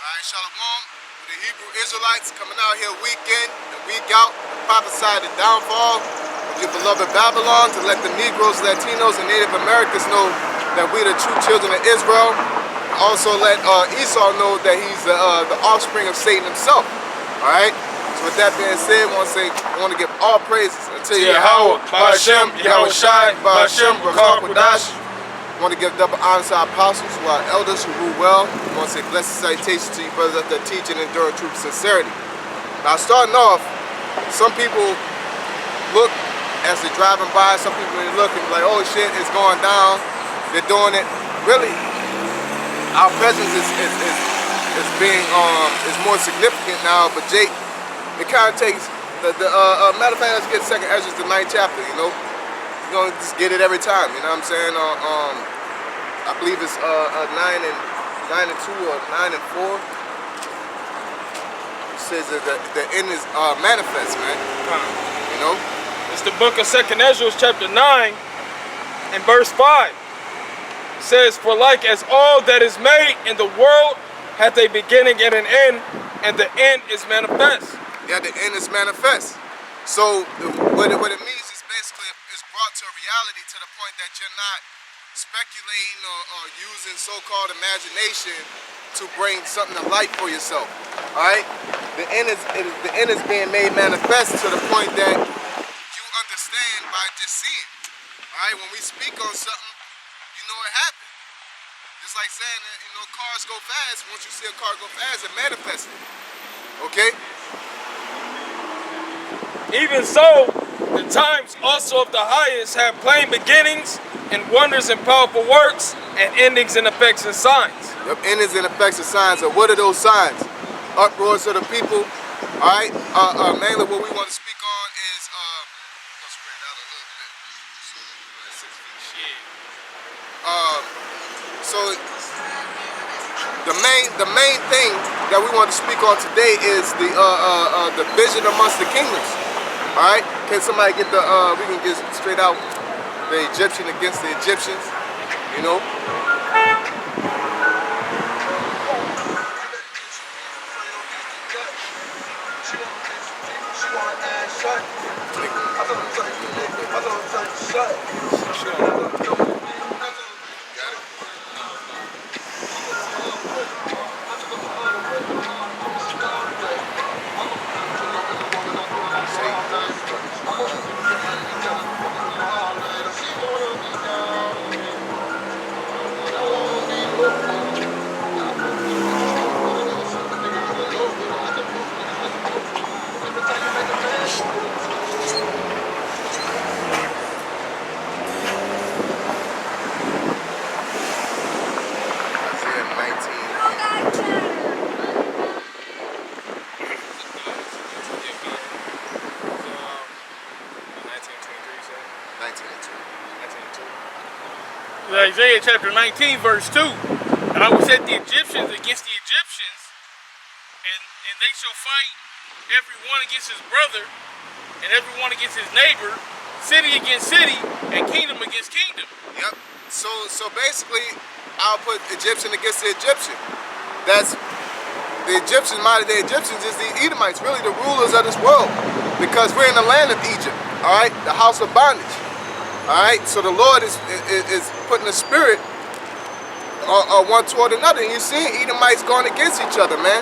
Alright, Shalom, the Hebrew Israelites coming out here week in and week out to prophesy the downfall of your beloved Babylon, to let the Negroes, Latinos, and Native Americans know that we the true children of Israel. Also let Esau know that he's the offspring of Satan himself. Alright? So with that being said, I want to give all praises unto YAHAWAH, BAHASHAM, YAHAWASHI, BAHASHAM, RAWCHAA, QADASH. I want to give double honor to our apostles, to our elders who rule well. I want to say blessed salutations to you brothers that teach and endure in truth and sincerity. Now starting off, some people look as they're driving by, some people they look and be like, oh shit, it's going down, they're doing it. Really, our presence is being is more significant now, but Jake, it kind of takes matter of fact, let's get 2 Ezra, the 9th chapter, you know. You're gonna just get it every time, you know what I'm saying? I believe it's 9 and 2 or 9 and 4. It says that the end is manifest, man. You know? It's the book of 2 Ezra, chapter 9 and verse 5. It says, for like as all that is made in the world hath a beginning and an end, and the end is manifest. Yeah, the end is manifest. So what it means is basically it's brought to a reality to the point that you're not speculating or using so-called imagination to bring something to light for yourself. All right, the end is being made manifest to the point that you understand by just seeing. All right, when we speak on something, you know it happened. Just like saying that, you know, cars go fast. Once you see a car go fast, it manifests. Okay. Even so, the times also of the highest have plain beginnings and wonders and powerful works and endings and effects and signs. Yep, endings and effects and signs. So what are those signs? Uproars of the people. All right. Mainly what we want to speak on is let's spread it out a little bit. So the main thing that we want to speak on today is the division amongst the kingdoms. All right, can somebody get we can get straight out the Egyptian against the Egyptians, you know? Isaiah chapter 19 verse 2. And I will set the Egyptians against the Egyptians, and they shall fight every one against his brother, and every one against his neighbor, city against city, and kingdom against kingdom. Yep. So basically, I'll put Egyptian against the Egyptian. That's the Egyptians, modern day Egyptians is the Edomites, really the rulers of this world, because we're in the land of Egypt. All right, the house of bondage. All right, so the Lord is putting a spirit one toward another. And you're seeing Edomites going against each other, man.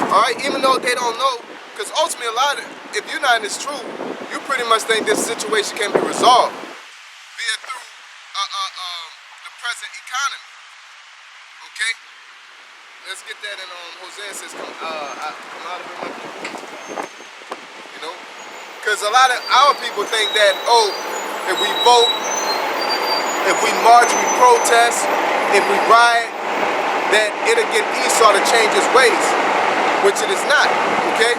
All right, even though they don't know, because ultimately a lot of, if you're not in this truth, you pretty much think this situation can be resolved via through the present economy. Okay, let's get that in. Hosea says, come out of it, my people. You know, because a lot of our people think that, oh, if we vote, if we march, we protest, if we riot, that it'll get Esau to change his ways, which it is not, okay?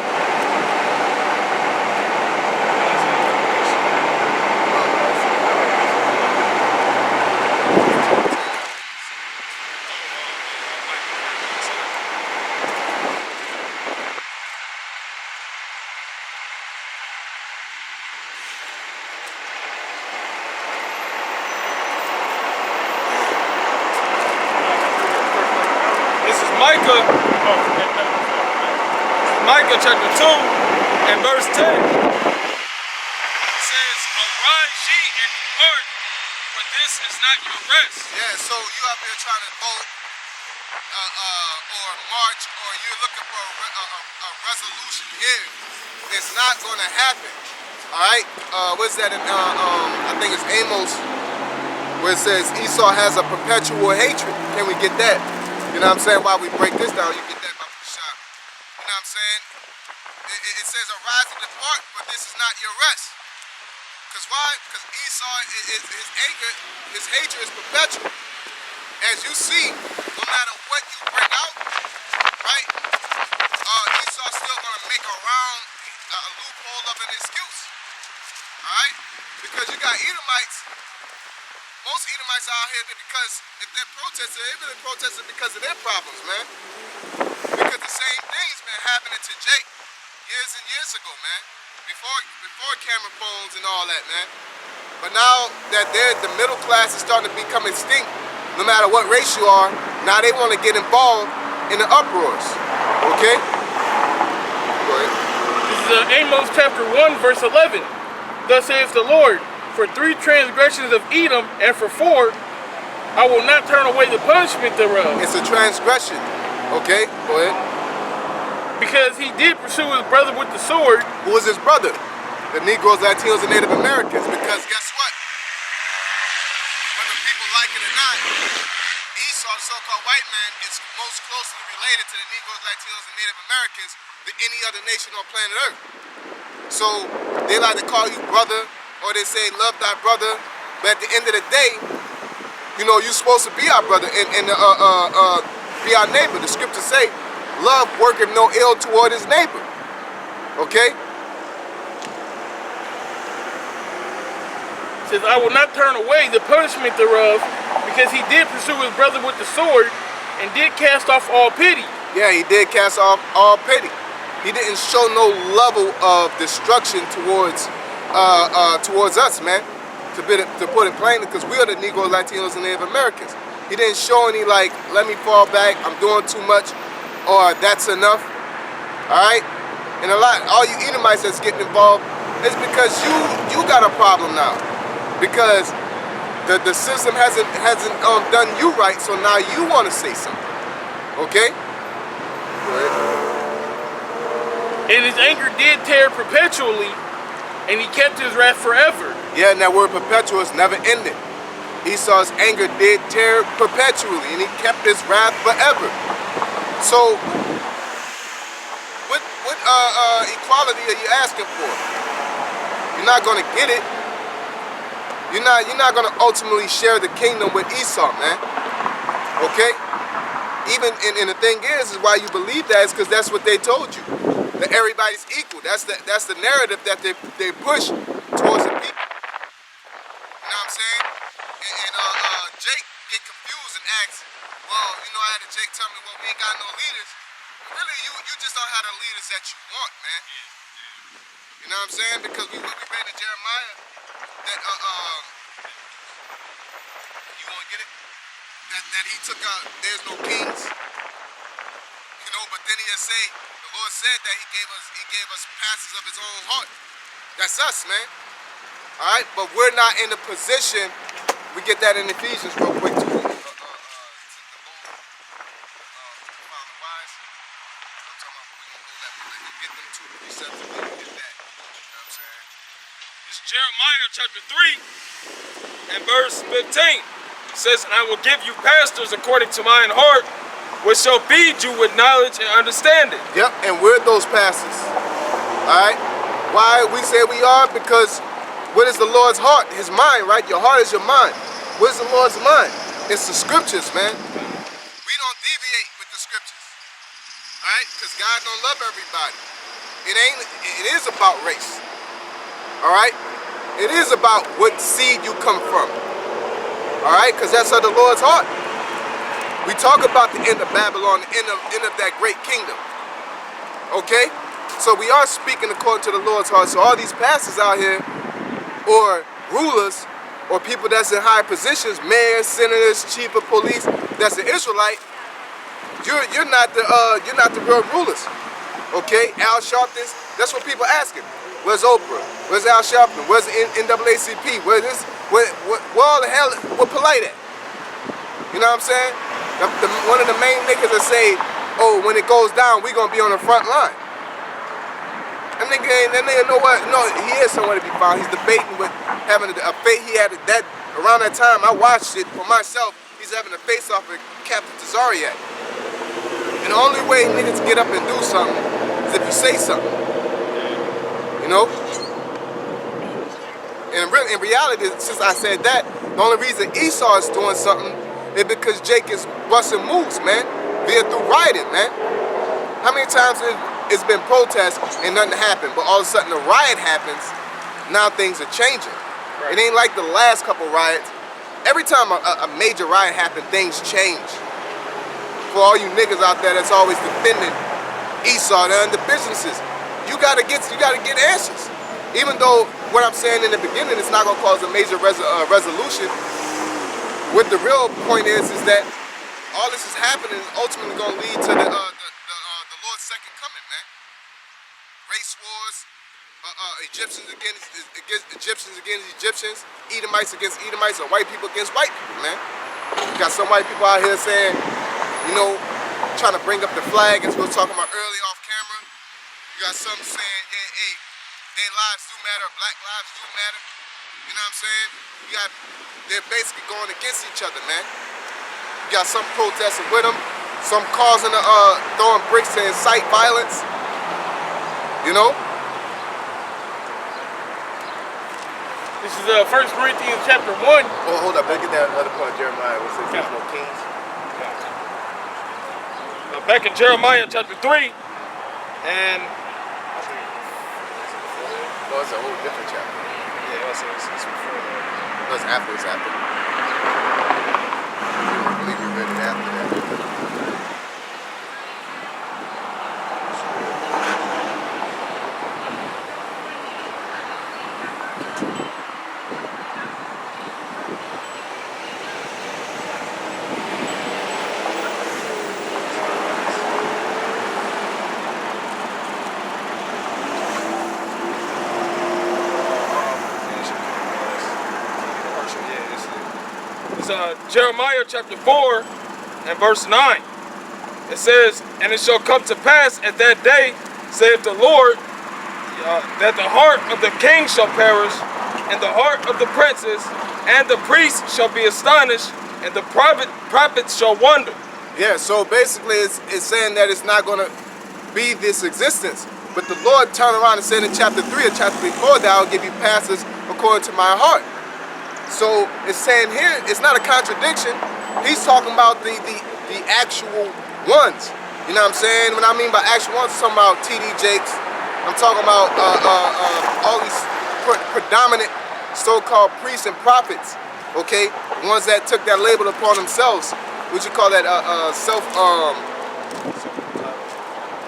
This is Micah. Micah chapter 2 and verse 10. It says, "Arise ye and depart, for this is not your rest." Yeah, so you out there trying to vote or march, or you're looking for a resolution here. It's not going to happen. All right? What's that in, I think it's Amos, where it says Esau has a perpetual hatred. Can we get that? You know what I'm saying? While we break this down, you get that by the shop. You know what I'm saying? It says, "Arise and depart, but this is not your rest." Because why? Because Esau, his hatred is perpetual. As you see, no matter what you bring out, right? Esau's still gonna make a loophole of an excuse. Alright? Because you got Edomites, most Edomites out here, because if they're protesting, they're really protesting because of their problems, man. Because the same thing's been happening to Jake years and years ago, man. Before camera phones and all that, man. But now that the middle class is starting to become extinct, no matter what race you are, now they want to get involved in the uproars. Okay? Go ahead. This is Amos chapter 1, verse 11. Thus saith the Lord, for 3 transgressions of Edom, and for 4, I will not turn away the punishment thereof. It's a transgression. Okay? Go ahead. Because he did pursue his brother with the sword. Who was his brother? The Negroes, Latinos, and Native Americans. Because guess what? Whether people like it or not, Esau, the so-called white man, is most closely related to the Negroes, Latinos, and Native Americans than any other nation on planet Earth. So they like to call you brother, or they say love thy brother. But at the end of the day, you know, you're supposed to be our brother and be our neighbor. The scriptures say, love worketh no ill toward his neighbor. Okay? It says, I will not turn away the punishment thereof, because he did pursue his brother with the sword, and did cast off all pity. Yeah, he did cast off all pity. He didn't show no level of destruction towards us, man. To put it plainly, because we are the Negroes, Latinos, and Native Americans. He didn't show any like, let me fall back, I'm doing too much, or that's enough. Alright? And all you Edomites that's getting involved is because you got a problem now. Because the system hasn't done you right, so now you want to say something. Okay? Go ahead. And his anger did tear perpetually, and he kept his wrath forever. Yeah, and that word perpetual is never ending. Esau's anger did tear perpetually, and he kept his wrath forever. So, what equality are you asking for? You're not gonna get it. You're not gonna ultimately share the kingdom with Esau, man. Okay? Even and the thing is why you believe that is because that's what they told you. That everybody's equal. That's the narrative that they push towards the people. You know what I'm saying? And Jake get confused and asks, well, you know, I had Jake tell me, well, we ain't got no leaders. Really, you just don't have the leaders that you want, man. You know what I'm saying? Because we read in Jeremiah that you want to get it? That he took out, there's no kings. You know, but then he'll say, the Lord said that he gave us pastors of his own heart. That's us, man. Alright, but we're not in a position. We get that in Ephesians real quick too. Jeremiah chapter 3 and verse 15 says, and I will give you pastors according to mine heart, which shall feed you with knowledge and understanding. Yep, and we're those pastors. Alright? Why we say we are? Because what is the Lord's heart? His mind, right? Your heart is your mind. What is the Lord's mind? It's the scriptures, man. We don't deviate with the scriptures. Alright? Because God don't love everybody. It is about race. Alright? It is about what seed you come from. Alright? Because that's of the Lord's heart. We talk about the end of Babylon, the end of that great kingdom. Okay? So we are speaking according to the Lord's heart. So all these pastors out here, or rulers, or people that's in high positions, mayors, senators, chief of police, that's an Israelite, you're not the real rulers. Okay, Al Sharpton. That's what people asking. Where's Oprah? Where's Al Sharpton? Where's NAACP? Where all the hell? What Polite at? You know what I'm saying? One of the main niggas that say, oh, when it goes down, we gonna be on the front line. That nigga know what? No, he is somewhere to be found. He's debating with having a fate. He had that around that time. I watched it for myself. He's having a face off with Captain Tazariak. And the only way niggas get up and do something is if you say something. You know? And in reality, since I said that, the only reason Esau is doing something is because Jake is busting moves, man. Via through rioting, man. How many times it's been protests and nothing happened, but all of a sudden a riot happens, now things are changing. Right. It ain't like the last couple riots. Every time a major riot happened, things change. For all you niggas out there that's always defending Esau and the businesses, you gotta get answers. Even though what I'm saying in the beginning, it's not gonna cause a major resolution. What the real point is that all this is happening is ultimately gonna lead to the Lord's second coming, man. Race wars, Egyptians against Egyptians, Edomites against Edomites, or white people against white people, man. You got some white people out here saying, you know, trying to bring up the flag, as we were talking about earlier off camera. You got some saying, yeah, hey, their lives do matter, black lives do matter. You know what I'm saying? They're basically going against each other, man. You got some protesting with them, some causing throwing bricks to incite violence. You know? This is 1 Corinthians chapter 1. Oh, hold up, let's get that other part of Jeremiah where it says there's no kings. Back in Jeremiah chapter 3, and Oh, it's a whole different chapter. yeah, it's before that. No, it's after. I believe we read it after that. Jeremiah chapter 4 and verse 9. It says, and it shall come to pass at that day, saith the Lord, that the heart of the king shall perish, and the heart of the princes, and the priests shall be astonished, and the prophets shall wonder. Yeah, so basically it's saying that it's not going to be this existence. But the Lord turned around and said in chapter 3 or chapter before that, I'll give you pastors according to my heart. So it's saying here, it's not a contradiction. He's talking about the actual ones. You know what I'm saying? When I mean by actual ones, I'm talking about T.D. Jakes. I'm talking about all these predominant so-called priests and prophets. Okay, ones that took that label upon themselves. What you call that?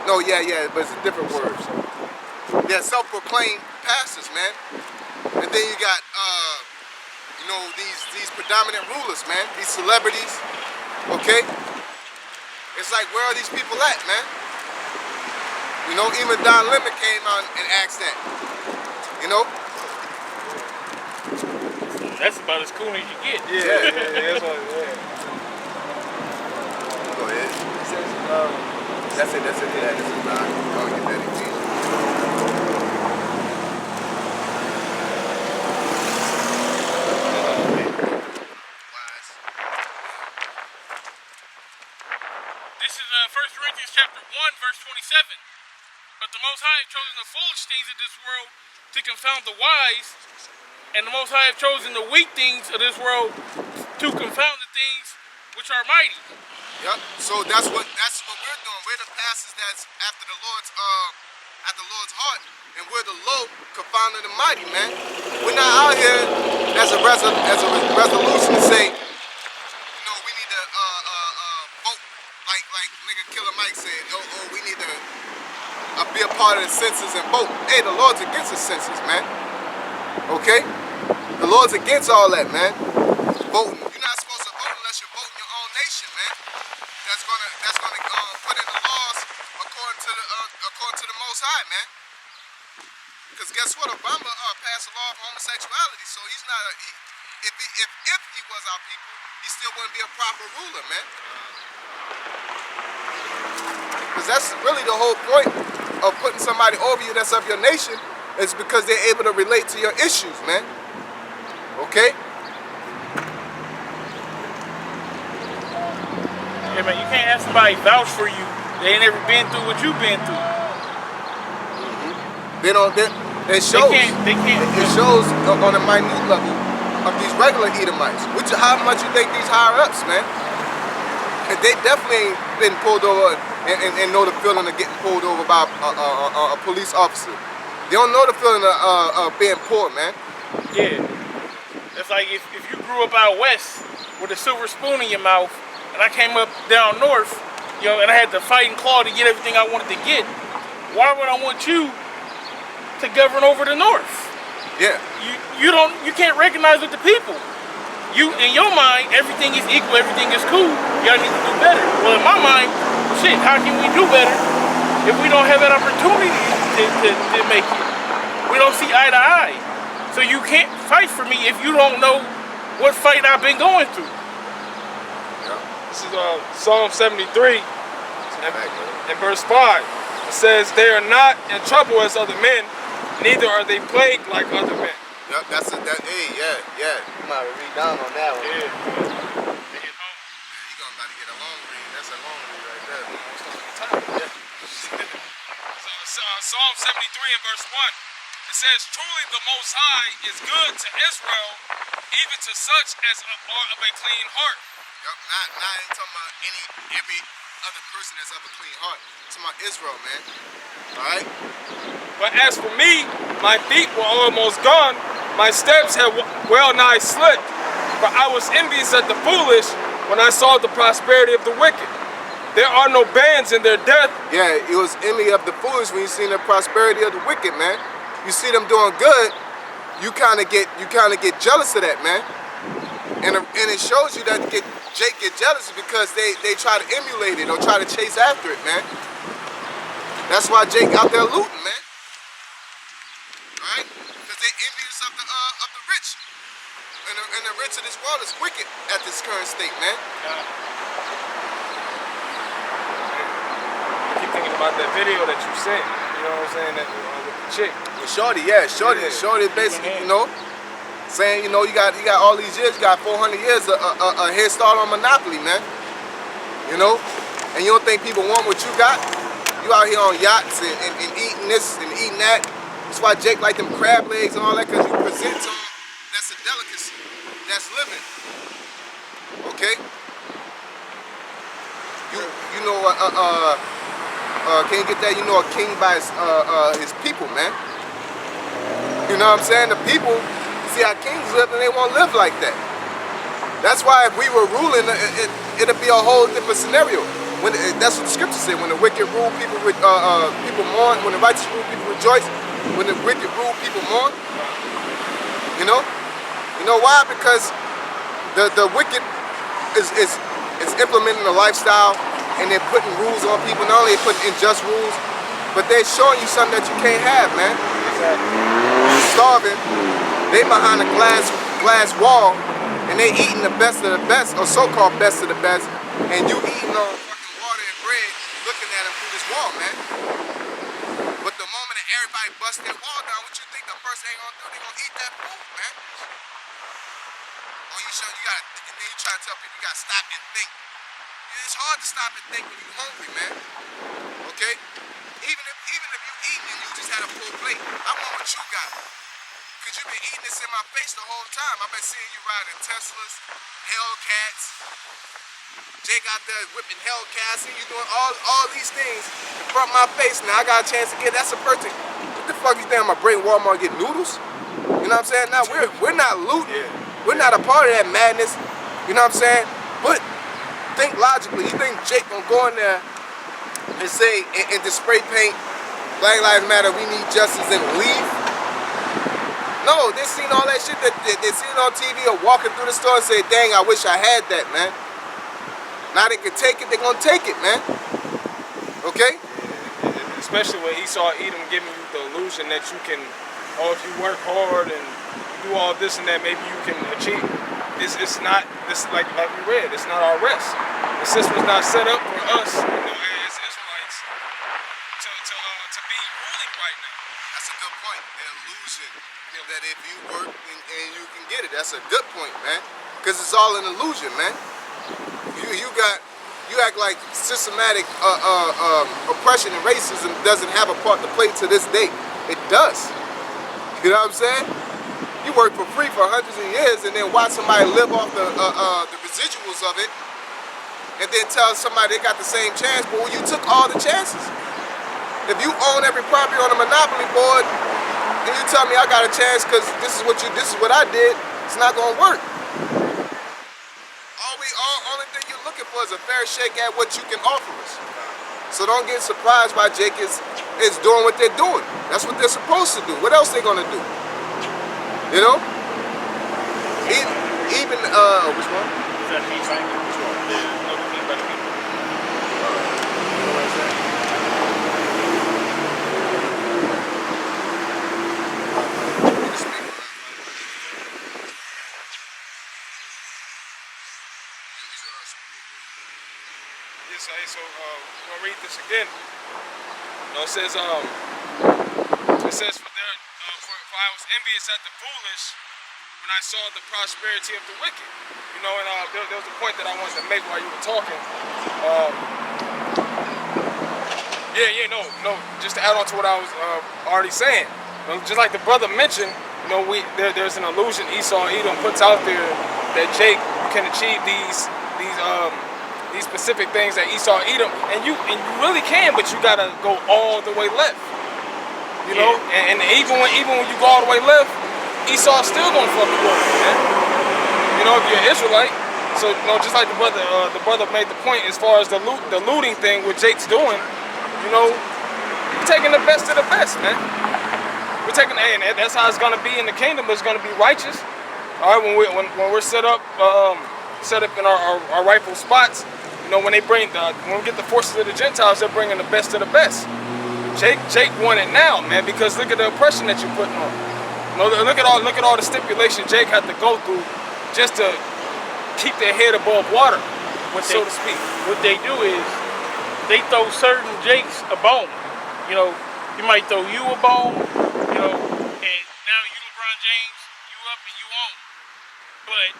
No, yeah, but it's a different word. Yeah, self-proclaimed pastors, man. And then you got you know, these predominant rulers, man, these celebrities, okay? It's like, where are these people at, man? You know, even Don Lemon came out and asked that, you know? That's about as cool as you get. Yeah, that's what, yeah. Go ahead. It says, that's it, yeah, this is not, I don't get that easy. This is 1 Corinthians chapter 1, verse 27. But the Most High have chosen the foolish things of this world to confound the wise, and the Most High have chosen the weak things of this world to confound the things which are mighty. Yep. So that's what we're doing. We're the pastors that's after the Lord's heart, and we're the low confounding the mighty, man. We're not out here as a resolution to say, you know, we need to vote like nigga Killer Mike said. Oh, we need to be a part of the census and vote. Hey, the Lord's against the census, man. Okay? The Lord's against all that, man. Voting. You're not supposed to vote unless you're voting your own nation, man. That's gonna High, man. Because guess what? Obama passed a law of homosexuality, so he's not. If he was our people, he still wouldn't be a proper ruler, man. Because that's really the whole point of putting somebody over you that's of your nation, is because they're able to relate to your issues, man. Okay? Yeah, man, you can't have somebody vouch for you. They ain't never been through what you've been through. They don't. It shows. They can't. It shows on a minute level of these regular Edomites. How much you think these higher ups, man? And they definitely ain't been pulled over and know the feeling of getting pulled over by a police officer. They don't know the feeling of being poor, man. Yeah. It's like if you grew up out west with a silver spoon in your mouth, and I came up down north, you know, and I had to fight and claw to get everything I wanted to get. Why would I want you to govern over the north? Yeah. You can't recognize with the people. You, in your mind, everything is equal, everything is cool. Y'all need to do better. Well, in my mind, shit, how can we do better if we don't have that opportunity to make it? We don't see eye to eye. So you can't fight for me if you don't know what fight I've been going through. This is Psalm 73 and verse 5. It says, they are not in trouble as other men, neither are they plagued like other men. Yep, hey, yeah. You might read down on that one. Yeah. You're about to get a long read. That's a long read right there. Yeah. So Psalm 73 and verse 1. It says, truly the Most High is good to Israel, even to such as are of a clean heart. Yep, not talking about every other person that's of a clean heart. It's about Israel, man. Alright? But as for me, my feet were almost gone, my steps had well nigh slipped, for I was envious at the foolish when I saw the prosperity of the wicked. There are no bands in their death. Yeah, it was envy of the foolish when you see the prosperity of the wicked, man. You see them doing good, you kind of get jealous of that, man. And it shows you that Jake get jealous because they try to emulate it or try to chase after it, man. That's why Jake out there looting, man. Alright? Because they envious of the rich. And the rich of this world is wicked at this current state, man. I keep thinking about that video that you sent, you know what I'm saying, that with the chick. With Shorty, yeah, Shorty basically, you know, saying, you know, you got all these years, you got 400 years a head start on Monopoly, man. You know? And you don't think people want what you got? You out here on yachts and eating this and eating that. That's why Jake like them crab legs and all that, because you present to him, that's a delicacy. That's living. Okay? You know, can you get that? You know, a king by his people, man. You know what I'm saying? The people see how kings live and they won't live like that. That's why if we were ruling, it'd be a whole different scenario. That's what the scripture said. When the wicked rule, people mourn. When the righteous rule, people rejoice. When the wicked rule, people mourn. You know? You know why? Because the wicked is implementing a lifestyle and they're putting rules on people. Not only putting unjust rules, but they're showing you something that you can't have, man. Exactly. You're starving. They behind a glass wall and they eating the best of the best, or so-called best of the best, and you eating on fucking water and bread, looking at them through this wall, man. But the moment that everybody busts that wall down, what you think the person ain't gonna do? They gonna eat that food, man. Or and then you try to tell people you gotta stop and think. It's hard to stop and think when you're hungry, man. Okay? Even if you eating and you just had a full plate, I want what you got. Because you've been eating this in my face the whole time. I've been seeing you riding Teslas, Hellcats. Jake out there whipping Hellcats, and you doing all these things in front of my face. Now I got a chance to get, that's a person. What the fuck you think I'm gonna bring Walmart and get noodles? You know what I'm saying? Now we're not looting. We're not a part of that madness. You know what I'm saying? But think logically. You think Jake gonna go in there and say, and just spray paint Black Lives Matter, we need justice, and leave? No, they seen all that shit that they seen on TV or walking through the store and say, dang, I wish I had that, man. Now they can take it, they're gonna take it, man. Okay? especially with Esau, Edom giving you the illusion that you can, if you work hard and do all this and that, maybe you can achieve. It's not, this like we read, it's not our rest. The system's not set up for us, as Israelites, to be ruling right now. That's a good point. The illusion that if you work and you can get it. That's a good point, man. Because it's all an illusion, man. You act like systematic oppression and racism doesn't have a part to play to this day. It does. You know what I'm saying? You work for free for hundreds of years and then watch somebody live off the residuals of it, and then tell somebody they got the same chance, but when you took all the chances. If you own every property on the monopoly board and you tell me I got a chance because this is what I did, it's not gonna work. Only thing you're looking for is a fair shake at what you can offer us. So don't get surprised by Jake is doing what they're doing. That's what they're supposed to do. What else they gonna do? You know? Even which one? Is that me trying to which one? The other thing about the people. So we're gonna read this again. It says, for I was envious at the foolish when I saw the prosperity of the wicked. You know, and there was a point that I wanted to make while you were talking. Just to add on to what I was already saying. You know, just like the brother mentioned, you know, there's an illusion Esau and Edom puts out there that Jake can achieve these specific things that Esau and Edom, and you really can, but you gotta go all the way left. You know, and even when you go all the way left, Esau's still gonna fuck you up, man. You know, if you're an Israelite. So, you know, just like the brother made the point as far as the looting thing, what Jake's doing, you know, we're taking the best of the best, man. We're taking, and that's how it's gonna be in the kingdom. It's gonna be righteous. All right, when we're set up in our rightful spots. You know, when we get the forces of the Gentiles, they're bringing the best of the best. Jake won it now, man, because look at the oppression that you're putting on. You know, look at all the stipulation Jake had to go through just to keep their head above water, so to speak. What they do is they throw certain Jakes a bone. You know, he might throw you a bone, you know, and now you LeBron James, you up and you on. But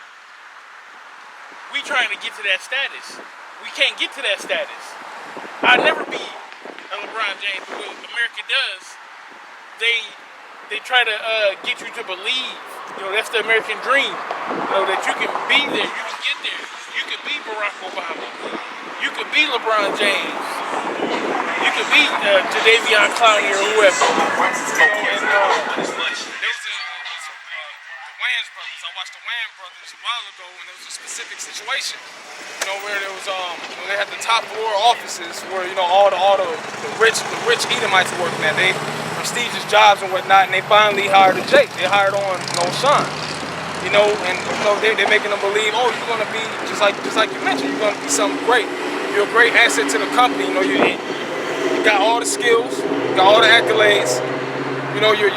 we trying to get to that status. We can't get to that status. I'll never be a LeBron James, but what America does, they try to get you to believe, you know, that's the American dream, you know, that you can be there, you can get there, you can be Barack Obama, you can be LeBron James, you can be Jadeveon Clowney or whoever. You know, and Wayans brothers. I watched the Wayans brothers a while ago, and there was a specific situation, you know, where there was they had the top floor offices where, you know, all the rich Edomites working at, they prestigious jobs and whatnot, and they finally hired a Jake. They hired on, you know, Sean, you know, and you know they're making them believe, oh, you're gonna be just like you mentioned, you're gonna be something great. You're a great asset to the company. You know, you got all the skills, you got all the accolades. You know, you're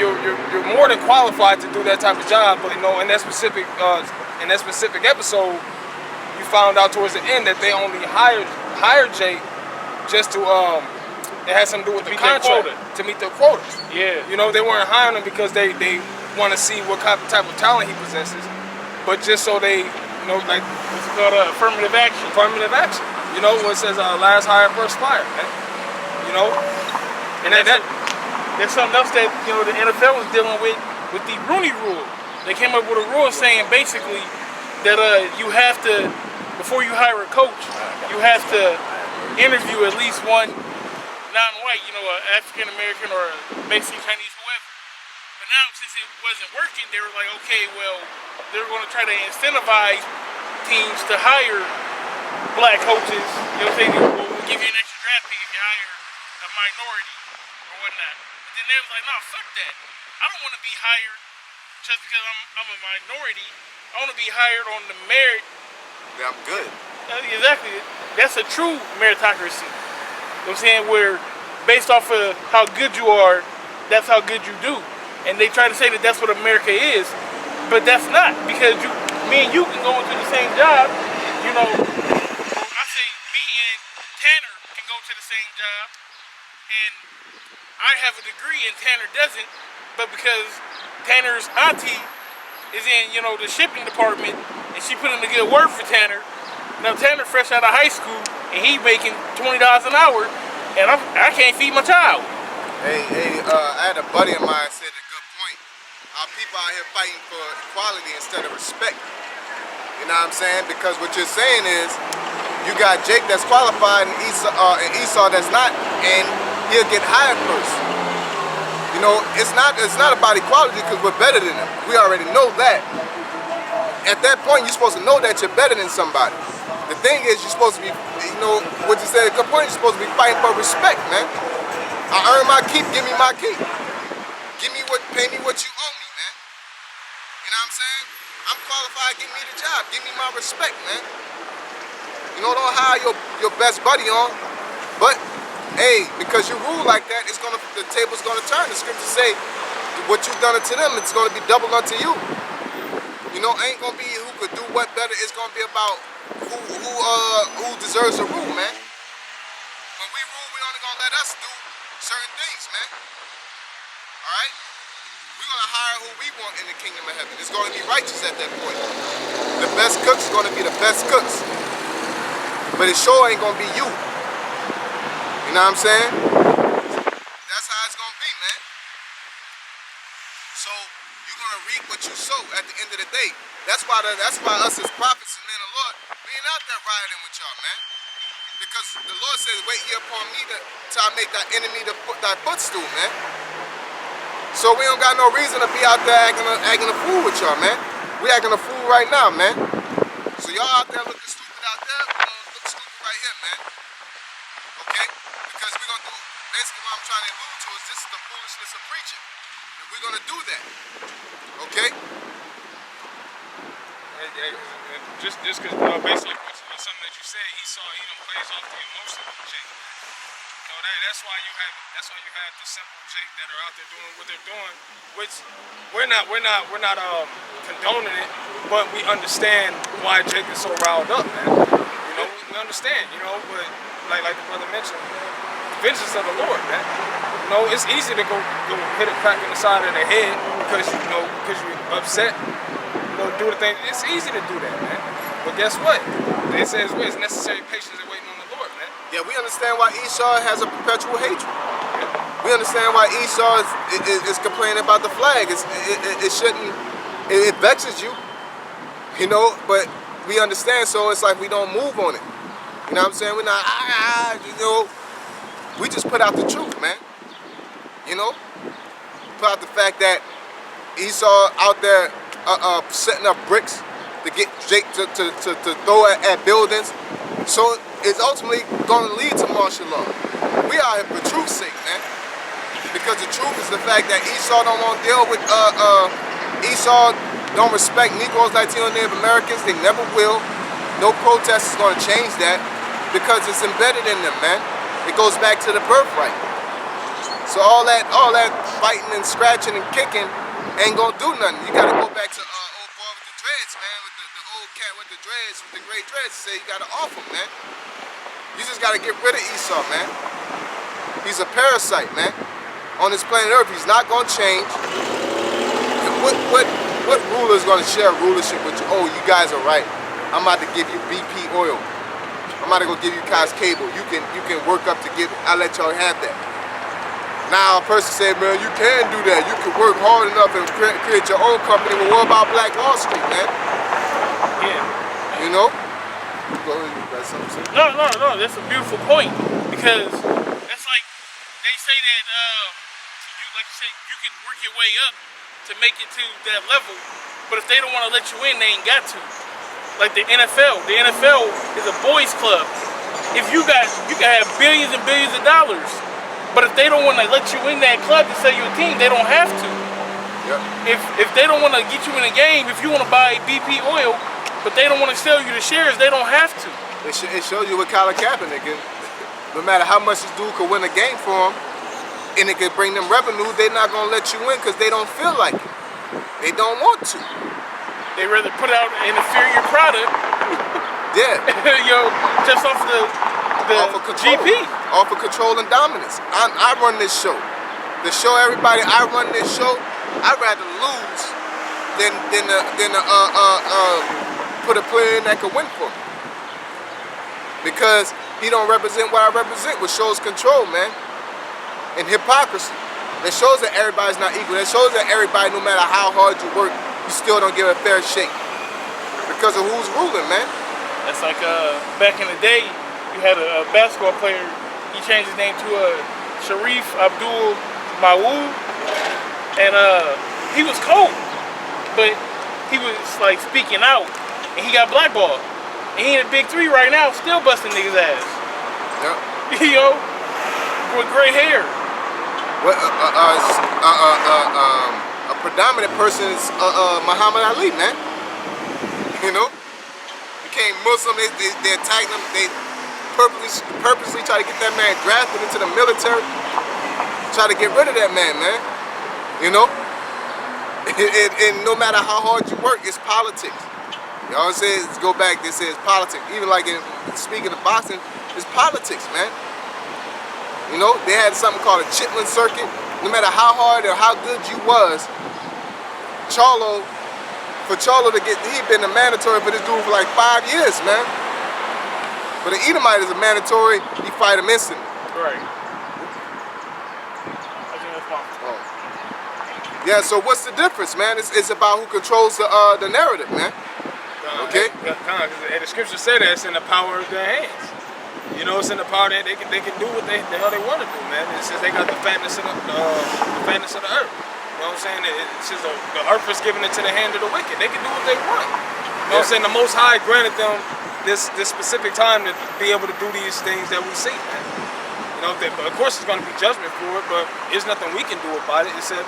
more than qualified to do that type of job, but you know, in that specific episode, you found out towards the end that they only hired Jake just to it had something to do with the contract to meet their quotas. Yeah. You know, they weren't hiring him because they want to see what type of talent he possesses, but just so they, you know, like it's called affirmative action. Affirmative action. You know, what it says last hire, first fire, man. You know, and There's something else that, you know, the NFL was dealing with the Rooney Rule. They came up with a rule saying basically that you have to, before you hire a coach, you have to interview at least one non-white, you know, African American or basically Chinese, whoever. But now, since it wasn't working, they were like, okay, well, they're going to try to incentivize teams to hire black coaches. You know what I'm saying? We'll give you an extra draft pick if you hire a minority or whatnot. Then they was like, nah, fuck that. I don't want to be hired just because I'm a minority. I want to be hired on the merit. Yeah, I'm good. Exactly. That's a true meritocracy. You know what I'm saying? Where based off of how good you are, that's how good you do. And they try to say that that's what America is, but that's not, because me and you can go into the same job, you know. I say me and Tanner can go to the same job, and I have a degree and Tanner doesn't, but because Tanner's auntie is in, you know, the shipping department, and she put in a good word for Tanner. Now Tanner fresh out of high school, and he making $20 an hour, and I can't feed my child. Hey, I had a buddy of mine said a good point. Our people out here fighting for equality instead of respect. You know what I'm saying? Because what you're saying is, you got Jake that's qualified and Esau that's not, and he'll get hired first. You know, it's not about equality because we're better than them. We already know that. At that point, you're supposed to know that you're better than somebody. The thing is, you're supposed to be, you know, what you said at a good point, you're supposed to be fighting for respect, man. I earn my keep, give me my keep. Pay me what you owe me, man. You know what I'm saying? I'm qualified, give me the job, give me my respect, man. You know, don't hire your best buddy on, but hey, because you rule like that, the table's gonna turn. The scriptures say, what you've done unto them, it's gonna be double unto you. You know, ain't gonna be who could do what better. It's gonna be about who deserves to rule, man. When we rule, we only gonna let us do certain things, man. All right? We're gonna hire who we want in the kingdom of heaven. It's gonna be righteous at that point. The best cooks is gonna be the best cooks, but it sure ain't gonna be you. You know what I'm saying? That's how it's gonna be, man. So you're gonna reap what you sow at the end of the day. That's why us as prophets and men of the Lord, we ain't out there rioting with y'all, man. Because the Lord says, wait ye upon me till I make thy enemy thy footstool, man. So we don't got no reason to be out there acting a fool with y'all, man. We acting a fool right now, man. So y'all out there looking stupid out there, we're gonna look stupid right here, man. Okay? Because we're gonna do, basically what I'm trying to allude to is this is the foolishness of preaching. And we're gonna do that. Okay? Just because basically something that you said, Esau, he don't plays off the emotional Jake. You know, that's why you have the simple Jake that are out there doing what they're doing, which we're not condoning it, but we understand why Jake is so riled up, man. You know, we understand, you know, but like the brother mentioned, the vengeance of the Lord, man. You know, it's easy to go hit a crack in the side of the head because you're upset. You know, do the thing. It's easy to do that, man. But guess what? It says it's necessary patience and waiting on the Lord, man. Yeah, we understand why Esau has a perpetual hatred. Yeah. We understand why Esau is complaining about the flag. It shouldn't. It vexes you, you know. But we understand, so it's like we don't move on it. You know what I'm saying? We're not. You know. We just put out the truth, man. You know. Put out the fact that Esau out there setting up bricks to get Jake to throw at buildings. So it's ultimately going to lead to martial law. We are here for truth's sake, man. Because the truth is the fact that Esau don't want to deal with, Esau don't respect Negroes, Latino, Native Americans. They never will. No protest is going to change that because it's embedded in them, man. It goes back to the birthright. So all that fighting and scratching and kicking ain't going to do nothing. You got to go back to old boy with the dreads, man. With the old cat with the dreads, with the gray dreads. Say you got to off him, man. You just got to get rid of Esau, man. He's a parasite, man. On this planet Earth, he's not going to change. What ruler is going to share rulership with you? Oh, you guys are right. I'm about to give you BP oil. I'm about to go give you guys cable. You can work up to give it. I'll let y'all have that. Now a person said, man, you can do that. You can work hard enough and create your own company. But what about Black Wall Street, man? Yeah. You know? Go ahead, you got something to say? No, that's a beautiful point. Because that's like, they say that, like you say, you can work your way up to make it to that level. But if they don't want to let you in, they ain't got to. Like the NFL. The NFL is a boys club. If you can have billions and billions of dollars. But if they don't want to let you in that club to sell your team, they don't have to. Yep. If they don't want to get you in a game, if you want to buy BP oil, but they don't want to sell you the shares, they don't have to. It shows you what Colin Kaepernick is. no matter how much this dude could win a game for them, and it could bring them revenue, they're not gonna let you in because they don't feel like it. They don't want to. They rather put out an inferior product. Yeah. Yo, just off the off of control, GP. off of control and dominance. I run this show. To show everybody I run this show, I'd rather lose than put a player in that could win for me. Because he don't represent what I represent, which shows control, man. And hypocrisy. That shows that everybody's not equal. That shows that everybody, no matter how hard you work, you still don't give a fair shake. Because of who's ruling, man. That's like back in the day, you had a basketball player, he changed his name to Sharif Abdul Mawu, and he was cold, but he was like speaking out, and he got blackballed. And he in a big three right now, still busting niggas' ass. Yep. Yo, with gray hair. What, a predominant person is Muhammad Ali, man. You know, became Muslim. They attacked him. They purposely try to get that man drafted into the military. Try to get rid of that man, man. You know, and no matter how hard you work, it's politics. You know what I'm saying? Let's go back. They say it's politics. Even like in speaking of boxing, it's politics, man. You know, they had something called a Chitlin circuit. No matter how hard or how good you was, for Charlo to get, he'd been a mandatory for this dude for like 5 years, man. But an Edomite is a mandatory, he fight him instantly. Right. Yeah, so what's the difference, man? It's about who controls the narrative, man. Okay? Because the scripture said that it's in the power of their hands. You know, it's in the power that they can do what the hell they want to do, man. It says they got the fatness of the earth. You know what I'm saying? It says the earth is given into the hand of the wicked. They can do what they want. You know what I'm saying? The Most High granted them this specific time to be able to do these things that we see, man. You know, of course there's going to be judgment for it, but there's nothing we can do about it. It said,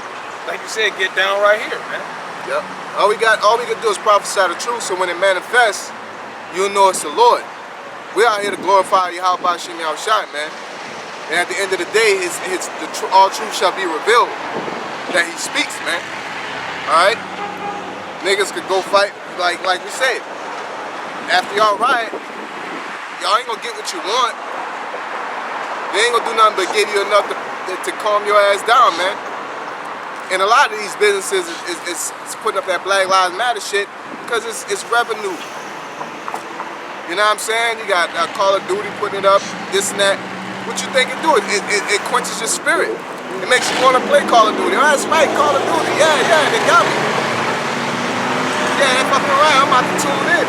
like you said, get down right here, man. Yep. All we can do is prophesy the truth, so when it manifests, you'll know it's the Lord. We're out here to glorify YAHAWASHI, man. And at the end of the day, all truth shall be revealed that he speaks, man. Alright? Niggas could go fight, like we said. After y'all riot, y'all ain't gonna get what you want. They ain't gonna do nothing but give you enough to calm your ass down, man. And a lot of these businesses is putting up that Black Lives Matter shit because it's revenue. You know what I'm saying? You got Call of Duty putting it up, this and that. What you think it do? It quenches your spirit. It makes you want to play Call of Duty. Oh, that's right, Call of Duty. Yeah, they got me. Yeah, they fucking around. I'm about to tune in.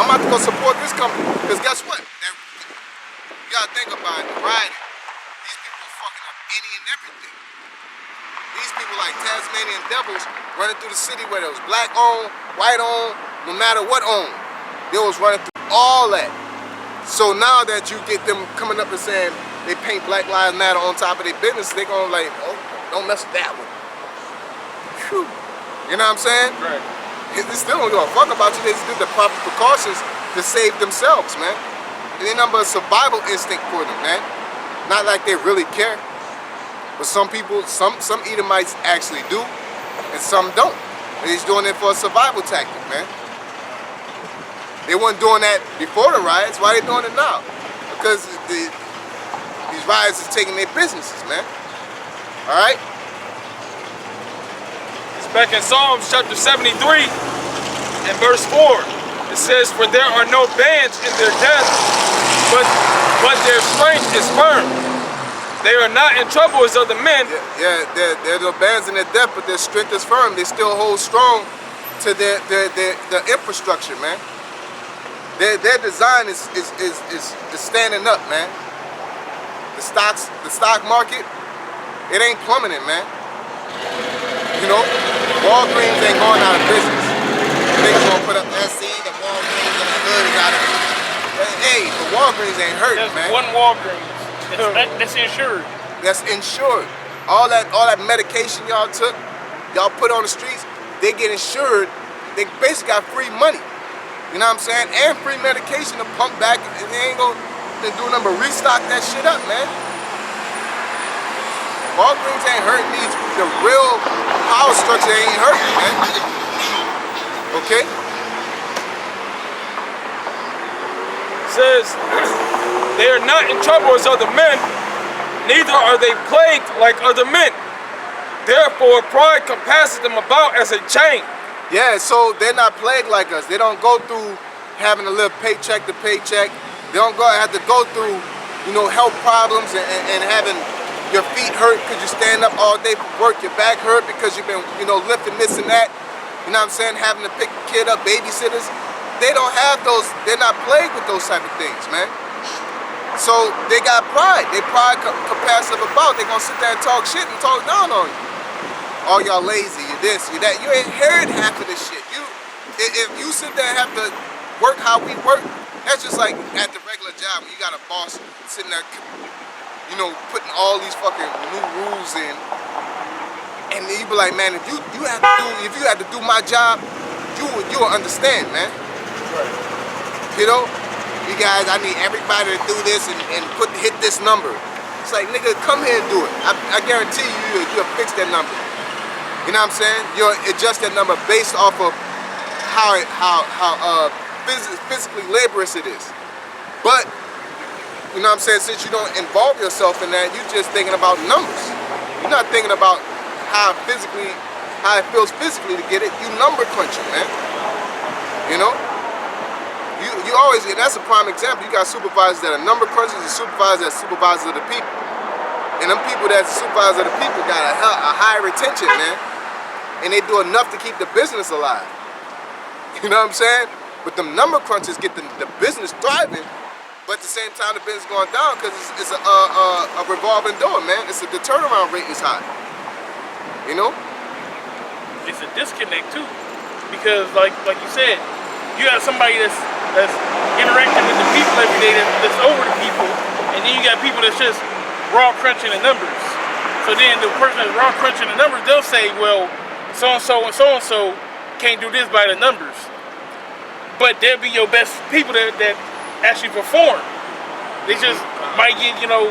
I'm about to go support this company. Because guess what? You gotta think about it. Rioting. These people are fucking up any and everything. These people like Tasmanian devils running through the city where it was black owned, white owned, no matter what owned. They was running through all that. So now that you get them coming up and saying they paint Black Lives Matter on top of their business, they gonna like, oh, don't mess with that one. Whew. You know what I'm saying? Right. They still don't give a fuck about you. They just do the proper precautions to save themselves, man. And they number a survival instinct for them, man. Not like they really care. But some people, some Edomites actually do, and some don't. They're just doing it for a survival tactic, man. They weren't doing that before the riots. Why are they doing it now? Because these riots is taking their businesses, man. All right? It's back in Psalms chapter 73 and verse 4. It says, for there are no bands in their death, but their strength is firm. They are not in trouble as other men. Yeah, there are no bands in their death, but their strength is firm. They still hold strong to their infrastructure, man. Their design is standing up, man. The stock market, it ain't plummeting, man. You know, Walgreens ain't going out of business. Niggas gonna put up SC, the Walgreens in the hood got it. Hey, the Walgreens ain't hurt, man. One Walgreens. That's insured. That's insured. All that medication y'all took, y'all put on the streets, they get insured. They basically got free money. You know what I'm saying? And free medication to pump back, and they ain't gonna, nothing to do nothing but restock that shit up, man. Walgreens ain't hurting these. The real power structure ain't hurting, man. Okay? Says, they are not in trouble as other men, neither are they plagued like other men. Therefore, pride compasses them about as a chain. Yeah, so they're not plagued like us. They don't go through having to live paycheck to paycheck. They don't have to go through, you know, health problems and having your feet hurt because you stand up all day for work, your back hurt because you've been, you know, lifting this and that. You know what I'm saying? Having to pick the kid up, babysitters. They don't have those, they're not plagued with those type of things, man. So they got pride. They pride compassive about. They're gonna sit there and talk shit and talk down on you. Oh, y'all lazy, you this, you that. You inherit half of this shit. If you sit there and have to work how we work, that's just like at the regular job when you got a boss sitting there, you know, putting all these fucking new rules in. And then you be like, man, if you had to do my job, you will understand, man. Right. You know, you guys, I need everybody to do this and hit this number. It's like, nigga, come here and do it. I guarantee you'll fix that number. You know what I'm saying? You'll adjust that number based off of how physically laborious it is. But, you know what I'm saying, since you don't involve yourself in that, you're just thinking about numbers. You're not thinking about how it feels physically to get it. You number crunching, man. You know? You always, and that's a prime example. You got supervisors that are number crunchers and supervisors that are supervisors of the people. And them people that's supervisors of the people got a high retention, man. And they do enough to keep the business alive. You know what I'm saying? But them number crunchers get the business thriving, but at the same time the business going down because it's a revolving door, man. The turnaround rate is high. You know? It's a disconnect too, because like you said, you got somebody that's interacting with the people every day, that's over the people, and then you got people that's just raw crunching the numbers. So then the person that's raw crunching the numbers, they'll say, well, so-and-so and so-and-so can't do this by the numbers. But they'll be your best people that actually perform. They just might get, you know,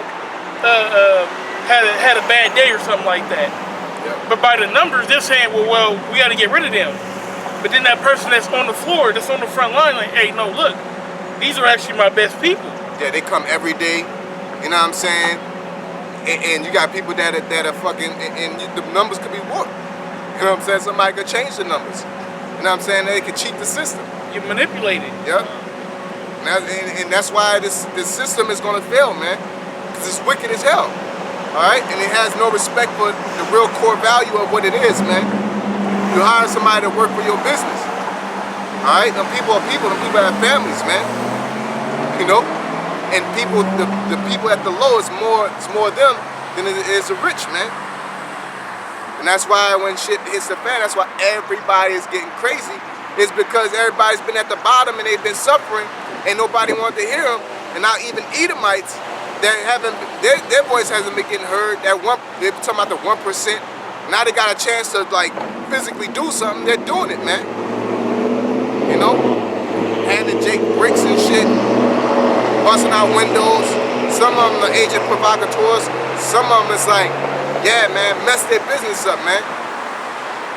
had a bad day or something like that. Yeah. But by the numbers, they're saying, well, we got to get rid of them. But then that person that's on the floor, that's on the front line, like, hey, no, look, these are actually my best people. Yeah, they come every day. You know what I'm saying? And you got people that are fucking, and the numbers could be warped. You know what I'm saying? Somebody could change the numbers. You know what I'm saying? They could cheat the system. You manipulate it. Yep. And that's why this system is gonna fail, man. Because it's wicked as hell. Alright? And it has no respect for the real core value of what it is, man. You hire somebody to work for your business. Alright? Them people are people, them people have families, man. You know? And people, the people at the low, it's more them than it is the rich, man. And that's why when shit hits the fan, that's why everybody is getting crazy. It's because everybody's been at the bottom and they've been suffering and nobody wanted to hear them. And now even Edomites that haven't, their voice hasn't been getting heard. They're talking about the 1%. Now they got a chance to like physically do something. They're doing it, man. You know, handing Jake bricks and shit, busting out windows. Some of them are agent provocateurs. Some of them is like, yeah, man, mess their business up, man.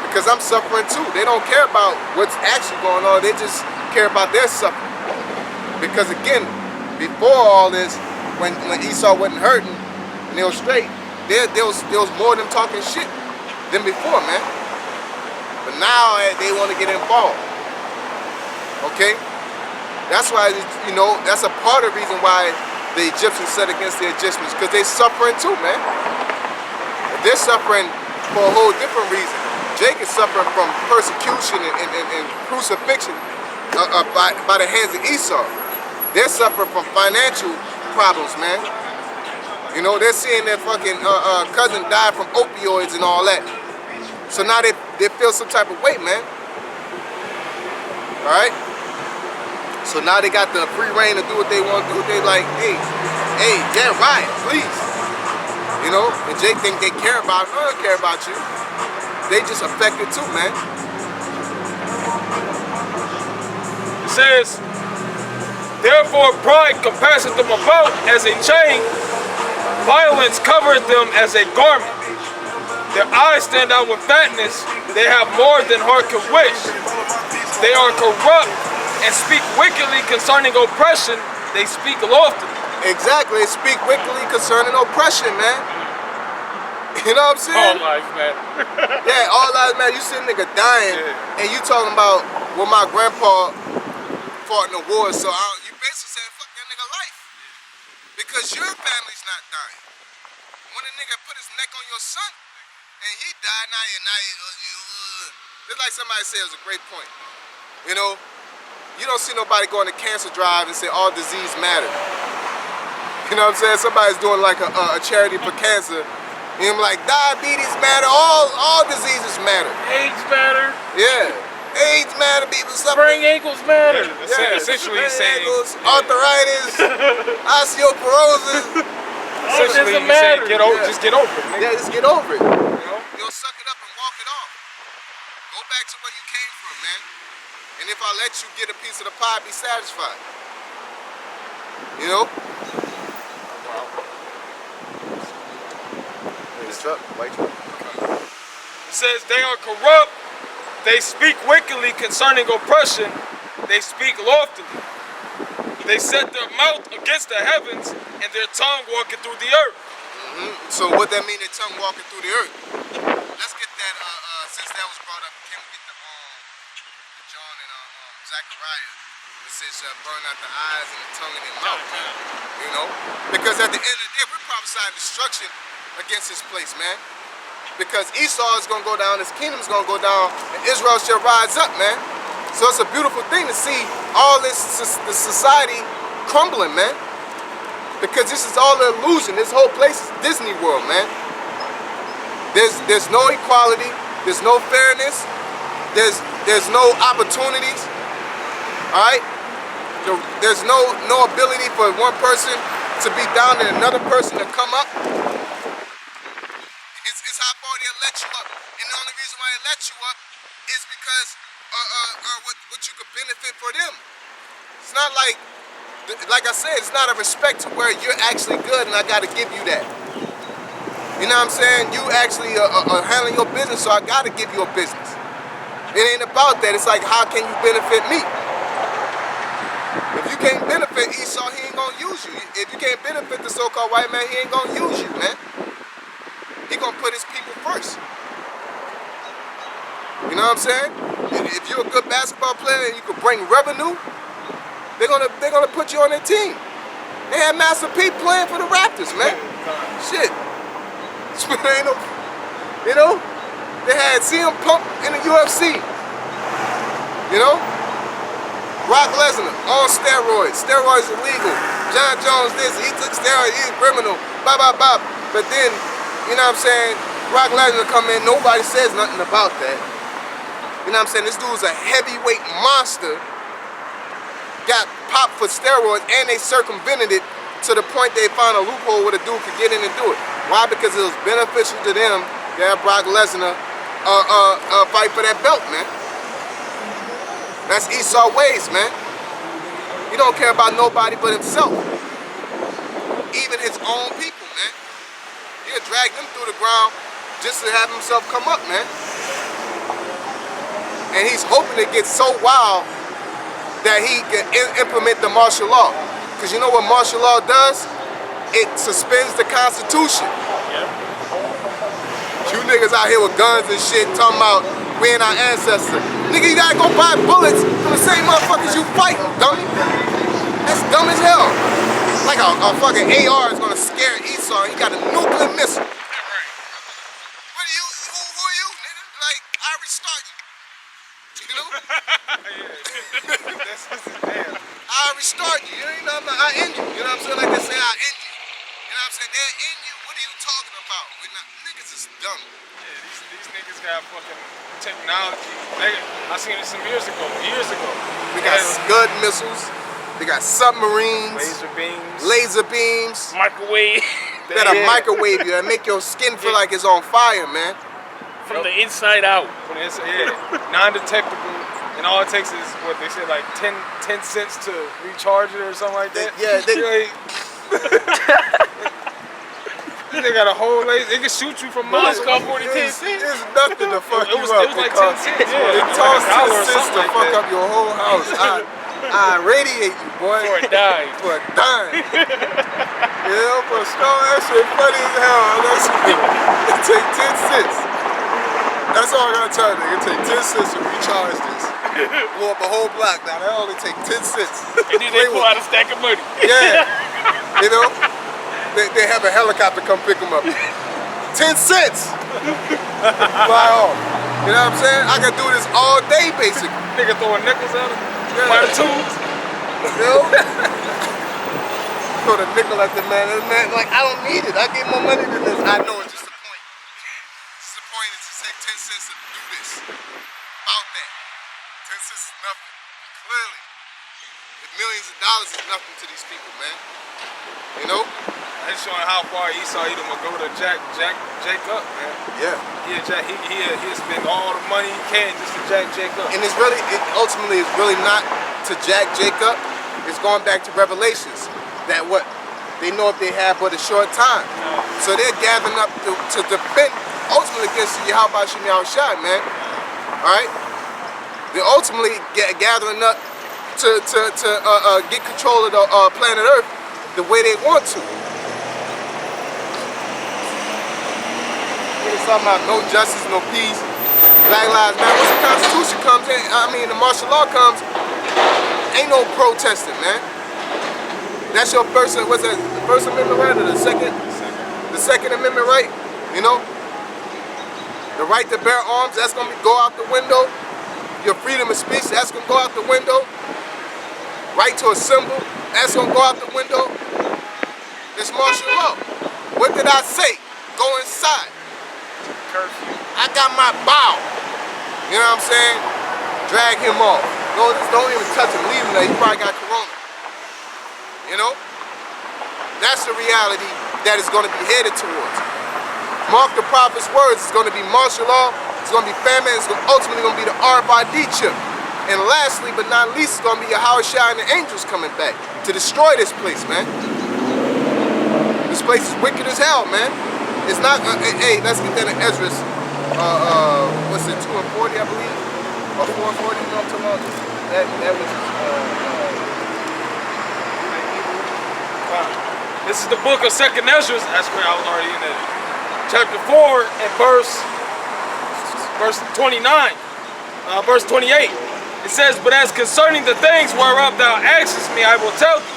Because I'm suffering too. They don't care about what's actually going on. They just care about their suffering. Because again, before all this, when Esau wasn't hurting and they were straight, there was more of them talking shit than before, man. But now they want to get involved. Okay? That's why, you know, that's a part of the reason why the Egyptians set against the Egyptians, because they're suffering too, man. They're suffering for a whole different reason. Jake is suffering from persecution and crucifixion by the hands of Esau. They're suffering from financial problems, man. You know, they're seeing their fucking cousin die from opioids and all that. So now they feel some type of weight, man. All right? So now they got the free reign to do what they want to do. They like, hey, yeah, right, please. You know, and Jake think they care about us. I don't care about you. They just affected too, man. It says, Therefore pride compasseth them about as a chain, violence covereth them as a garment. Their eyes stand out with fatness, they have more than heart can wish. They are corrupt and speak wickedly concerning oppression, they speak loftily. Exactly, they speak wickedly concerning oppression, man. You know what I'm saying? All lives matter. Yeah, all lives matter. You see a nigga dying, and you talking about, well, my grandpa fought in the war, so you basically saying, fuck that nigga life. Because your family's not dying. When a nigga put his neck on your son, and he died, now it's like somebody said, it was a great point. You know, you don't see nobody going to cancer drive and say all disease matter. You know what I'm saying? Somebody's doing like a charity for cancer. And I'm like, diabetes matter, all diseases matter. AIDS matter. Yeah. AIDS matter, people suffer. Sprained ankles matter. Yeah, essentially he's saying, ankles, arthritis, osteoporosis. essentially he's saying, just get over it, nigga. Yeah, just get over it. You know? You'll suck it up and walk it off. Go back to where you came from, man. And if I let you get a piece of the pie, be satisfied. You know? White truck. It says they are corrupt, they speak wickedly concerning oppression, they speak loftily. They set their mouth against the heavens and their tongue walking through the earth. So what that mean, their tongue walking through the earth? Let's get that, since that was brought up, can we get the John and Zechariah? It says burn out the eyes and the tongue and the mouth. You know? Because at the end of the day, we're prophesying destruction against this place, man. Because Esau is going to go down, his kingdom is going to go down, and Israel shall rise up, man. So it's a beautiful thing to see all this the society crumbling, man. Because this is all an illusion. This whole place is Disney World, man. There's no equality, there's no fairness, there's no opportunities, all right? There's no ability for one person to be down and another person to come up. It's how far they'll let you up. And the only reason why they let you up is because what you could benefit for them. It's not like I said, it's not a respect to where you're actually good and I gotta give you that. You know what I'm saying? You actually are handling your business, so I gotta give you a business. It ain't about that. It's like, how can you benefit me? If you can't benefit Esau, he ain't gonna use you. If you can't benefit the so-called white man, he ain't gonna use you, man. He gonna put his people first. You know what I'm saying? If you're a good basketball player and you can bring revenue, they're gonna put you on their team. They had Master P playing for the Raptors, man. Shit. Ain't no, you know? They had CM Punk in the UFC. You know? Brock Lesnar on steroids. Steroids illegal. John Jones this, he took steroids, he's a criminal. Blah, blah, blah. But then, you know what I'm saying? Brock Lesnar come in, nobody says nothing about that. You know what I'm saying? This dude's a heavyweight monster. Got popped for steroids and they circumvented it to the point they found a loophole where the dude could get in and do it. Why? Because it was beneficial to them to have Brock Lesnar fight for that belt, man. That's Esau ways, man. He don't care about nobody but himself. Even his own people, man. He'll drag them through the ground just to have himself come up, man. And he's hoping to get so wild that he can implement the martial law. Because you know what martial law does? It suspends the Constitution. Yep. You niggas out here with guns and shit talking about we and our ancestors. Nigga, you gotta go buy bullets from the same motherfuckers you fighting, dummy. That's dumb as hell. Like a fucking AR is gonna scare Esau. He got a nuclear missile. What are you? Who are you, nigga? Like, I restart you. You know? That's damn. I restart you. You know, I end you. You know what I'm saying? Like they say, I end you. You know what I'm saying? They're in you. What are you talking about? Niggas is dumb. Yeah, these niggas got fucking technology. I seen it some years ago. They got Scud missiles. They got submarines. Laser beams. Microwave. That'll microwave you and make your skin feel like it's on fire, man. From the inside out. Yeah. Non-detectable. And all it takes is what they said, like 10 cents to recharge it or something like that. They got a whole laser. They can shoot you from miles. Bullets cost more than 10 cents. It's nothing to fuck It you was up. like 10 cents. Yeah, It it was costs like $1 or 10 cents something to like fuck that. up your whole house. I radiate you, boy. For a dime. For a dime. You know, for a strong, that shit funny as hell. It take 10 cents. That's all I gotta tell you. It take 10 cents to recharge this. Blow up a whole block. Now that only take 10 cents. And then they pull out a stack of money. Yeah. You know, they have a helicopter come pick them up. 10 cents. Fly off. You know what I'm saying? I can do this all day, basically. Nigga throwing nickels at them. Yeah. By the tubes. You know? Throw the nickel at the man. And the man, like, I don't need it. I get more money than this. I know it's just the point. Just the point is to take 10 cents to do this. About that. 10 cents is nothing. Clearly. If millions of dollars is nothing to these people, man. You know? That's showing how far Esau Edom will go to jack up, man. Yeah. He'll spend all the money he can just to jack Jacob. And it's really, ultimately, it's really not to jack Jacob. It's going back to Revelations. That what? They know if they have but a short time. So they're gathering up to defend, ultimately against YAHAWASHI, man. Alright? They're ultimately gathering up to get control of the planet Earth the way they want to. It's talking about no justice, no peace, Black Lives Matter. Once the Constitution comes in, the martial law comes, ain't no protesting, man. That's your first, what's that, the First Amendment right or the Second Amendment right, you know? The right to bear arms, that's gonna go out the window. Your freedom of speech, that's gonna go out the window. Right to assemble, that's gonna go out the window. It's martial law. What did I say? Go inside. Curfew. I got my bow. You know what I'm saying? Drag him off. No, just don't even touch him. Leave him there. He probably got corona. You know? That's the reality that is going to be headed towards. Mark the prophet's words. It's going to be martial law. It's going to be famine. It's ultimately going to be the RFID chip. And lastly, but not least, it's going to be YAHAWASHI and the angels coming back to destroy this place, man. This place is wicked as hell, man. It's not, hey, let's get that in Ezra's, what's it, 2 and 40, I believe? Or 4 and 40, you know what I'm talking about? That was, This is the book of 2nd Ezra. That's where I was already in it. Chapter 4 and verse 29, verse 28. It says, but as concerning the things whereof thou askest me, I will tell thee.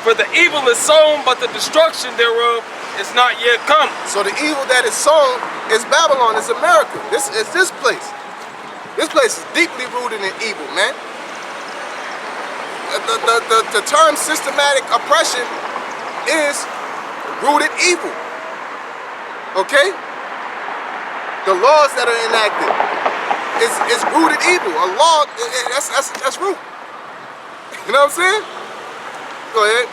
For the evil is sown, but the destruction thereof is not yet come. So the evil that is sown is Babylon, is America. This is this place. This place is deeply rooted in evil, man. The term systematic oppression is rooted evil. Okay? The laws that are enacted is rooted evil. A law, that's root. You know what I'm saying? Go ahead.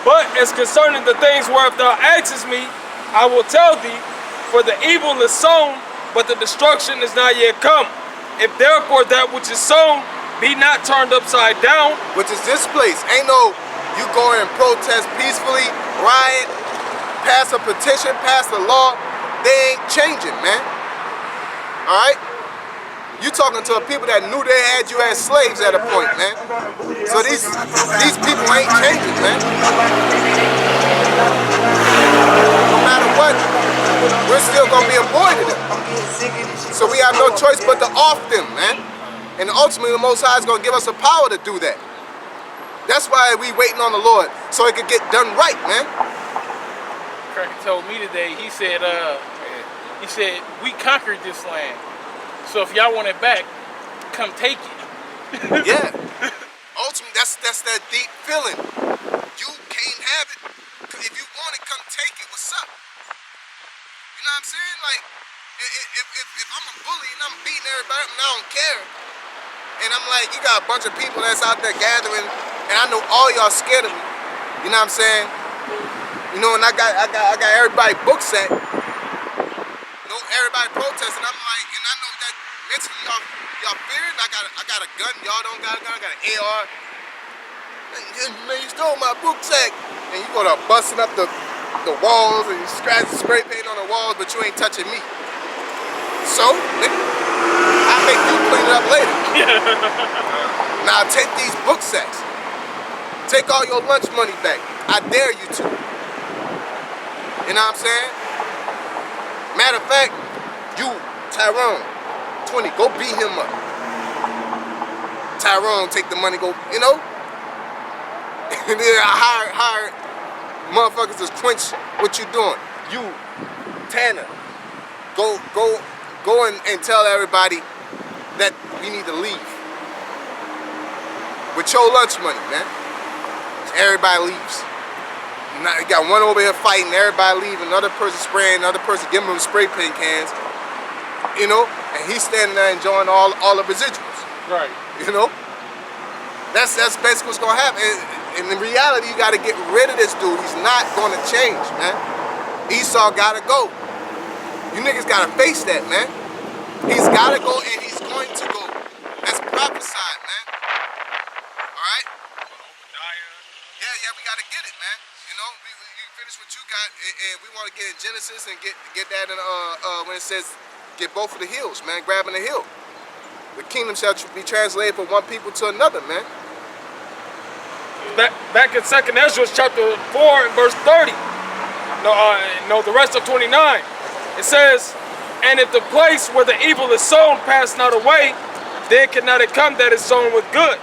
But as concerning the things whereof thou askest me, I will tell thee, for the evil is sown, but the destruction is not yet come. If therefore that which is sown be not turned upside down, which is this place, ain't no you go and protest peacefully, riot, pass a petition, pass a law, they ain't changing, man. Alright? You talking to people that knew they had you as slaves at a point, man. So these people ain't changing, man. No matter what, we're still gonna be a boy to them. So we have no choice but to off them, man. And ultimately the Most High is gonna give us the power to do that. That's why we waiting on the Lord, so it could get done right, man. Cracker told me today, he said, we conquered this land. So if y'all want it back, come take it. Yeah. Ultimately, that's that deep feeling. You can't have it. If you want it, come take it. What's up? You know what I'm saying? Like, if I'm a bully and I'm beating everybody up and I don't care, and I'm like, you got a bunch of people that's out there gathering, and I know all y'all scared of me. You know what I'm saying? You know, and I got everybody book set. Everybody protesting. I'm like, and I know that mentally Y'all fearing? I got a gun. Y'all don't got a gun. I got an AR. Man, you stole my rucksack. And you go to busting up the walls and you scratch the spray paint on the walls, but you ain't touching me. So, nigga, I'll make you clean it up later. Now take these book sacks. Take all your lunch money back. I dare you to. You know what I'm saying? Matter of fact, you, Tyrone, 20, go beat him up. Tyrone, take the money, go, you know? And then I hire motherfuckers to quench what you doing. You, Tanner, go and tell everybody that we need to leave. With your lunch money, man. Everybody leaves. Now, you got one over here fighting, everybody leaving, another person spraying, another person giving them spray paint cans. You know? And he's standing there enjoying all the residuals. Right. You know? That's basically what's gonna happen. And in reality, you gotta get rid of this dude. He's not gonna change, man. Esau gotta go. You niggas gotta face that, man. He's gotta go and he's going to go. That's prophesied, man. Alright? Yeah, we gotta get it, man. You know, we finish what you got, and we want to get in Genesis and get that in when it says get both of the hills, man, grabbing the hill. The kingdom shall be translated from one people to another, man. Back in 2nd Ezra chapter 4 and verse 30. No, the rest of 29. It says, and if the place where the evil is sown pass not away, then cannot it come that is sown with good.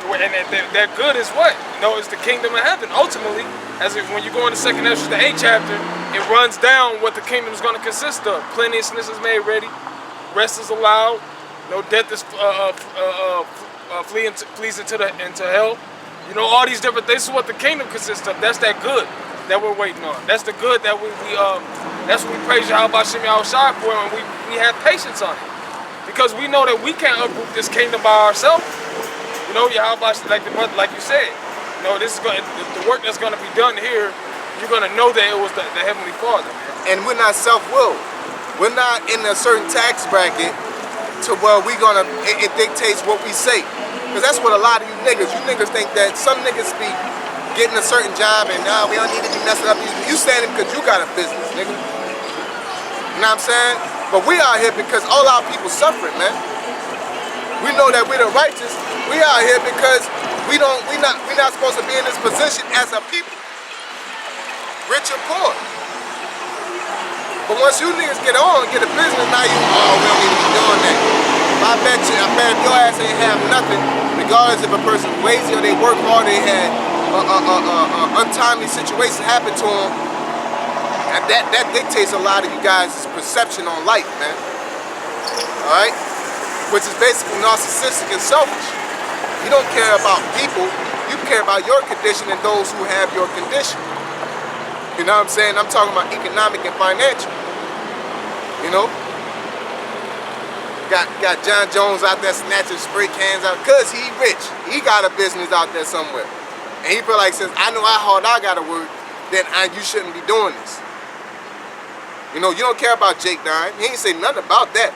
And that good is what? You know, it's the kingdom of heaven. Ultimately, when you go into 2nd Ezra, the 8th chapter, it runs down what the kingdom is going to consist of. Plenteousness is made ready. Rest is allowed. No death is flees into hell. You know, all these different things. This is what the kingdom consists of. That's that good that we're waiting on. That's the good that that's what we praise YAHAWASHI for, and we have patience on it. Because we know that we can't uproot this kingdom by ourselves. You know, YAHAWASHI, like you said, you know, this is the work that's going to be done here. You're going to know that it was the Heavenly Father. And we're not self-willed. We're not in a certain tax bracket to where it dictates what we say. Because that's what a lot of you niggas think that some niggas be getting a certain job and we don't need to be messing up. You saying it because you got a business, nigga. You know what I'm saying? But we out here because all our people suffering, man. We know that we're the righteous. We out here because we're not supposed to be in this position as a people. Rich or poor. But once you niggas get a business, now we don't need to be doing that. I bet if your ass ain't have nothing, regardless if a person's lazy or they work hard, they had untimely situation happen to them, and that dictates a lot of you guys' perception on life, man. Alright? Which is basically narcissistic and selfish. You don't care about people, you care about your condition and those who have your condition. You know what I'm saying? I'm talking about economic and financial. You know? Got John Jones out there snatching spray cans out because he rich. He got a business out there somewhere. And he feel like, since I know how hard I gotta work, then you shouldn't be doing this. You know, you don't care about Jake Dine. He ain't say nothing about that.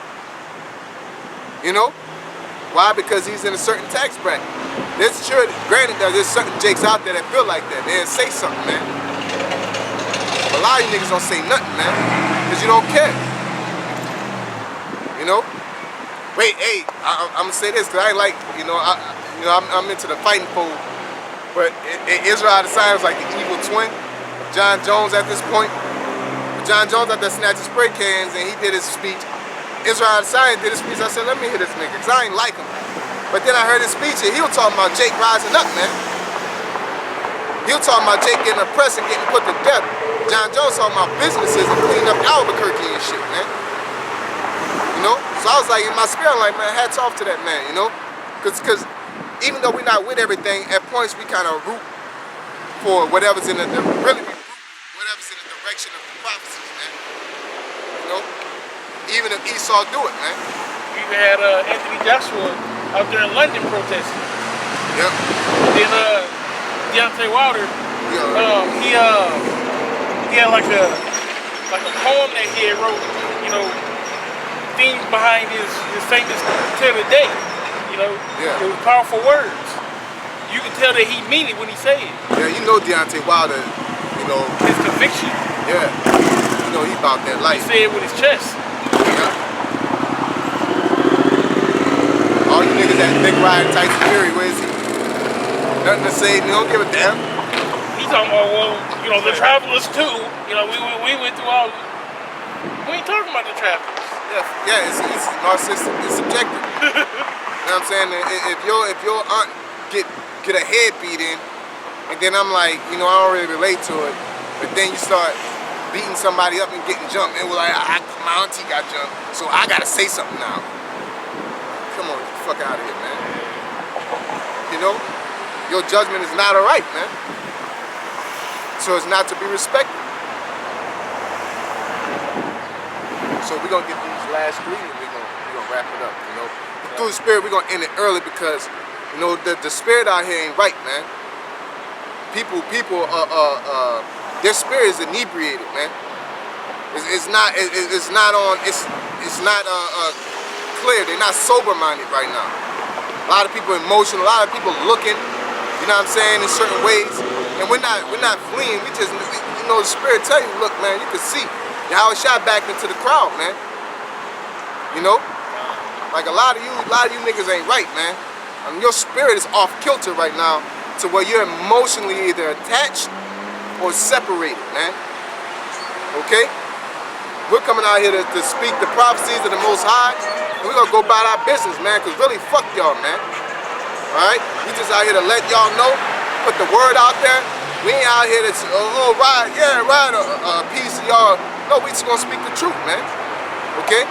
You know? Why? Because he's in a certain tax bracket. There's sure, granted, there's certain Jakes out there that feel like that. They say something, man. But a lot of you niggas don't say nothing, man. Because you don't care. You know? Wait, hey, I'm gonna say this because I ain't like, I'm into the fighting fold. But Israel Adesanya was like the evil twin. John Jones at this point. John Jones out there snatching spray cans and he did his speech. Israel Adesanya did his speech. I said, let me hear this nigga because I ain't like him. But then I heard his speech and he was talking about Jake rising up, man. He was talking about Jake getting oppressed and getting put to death. John Jones talking about businesses and cleaning up Albuquerque and shit, man. You know? So I was like, in my spirit, I'm like, man, hats off to that man, you know? Because even though we're not with everything, at points we kind of root for whatever's in whatever's in the direction of the prophecies, man. You know? Even if Esau do it, man. We even had Anthony Joshua out there in London protesting. Yep. Then Deontay Wilder, he had like a poem that he had wrote, 50 meaning behind his famous till the day. You know, Yeah. it was powerful words. You can tell that he mean it when he say it. Yeah, you know Deontay Wilder, you know, His conviction. yeah. You know he about that He life. said it with his chest. Yeah. All you niggas that think riding Tyson Fury, where is he? Nothing to say, you don't give a damn. He's talking about, well, you know, the travelers too. You know, we went through all. We ain't talking about the travelers. Yeah, it's narcissistic, it's subjective. You know what I'm saying? If your aunt get a head beat in, and then I'm like, you know, I don't really relate to it, but then you start beating somebody up and getting jumped, and we're like, my auntie got jumped, so I gotta say something now. Come on, get the fuck out of here, man. You know, your judgment is not alright, man. So it's not to be respected. So we're gonna get these last three, and we're gonna wrap it up. You know, through the spirit, we're gonna end it early because, you know, the spirit out here ain't right, man. People, their spirit is inebriated, man. It's not clear. They're not sober-minded right now. A lot of people emotional. A lot of people looking. You know what I'm saying, in certain ways. And we're not fleeing. We just, you know, the spirit tell you, look, man, you can see YAHAWASHI back into the crowd, man. You know, like a lot of you niggas ain't right, man. I mean, your spirit is off kilter right now, to where you're emotionally either attached or separated, man. Okay? We're coming out here to speak the prophecies of the Most High, and we're gonna go about our business, man, because really, fuck y'all, man. Alright? We just out here to let y'all know, put the word out there. We ain't out here to, ride a piece of y'all. No, we just gonna speak the truth, man. Okay?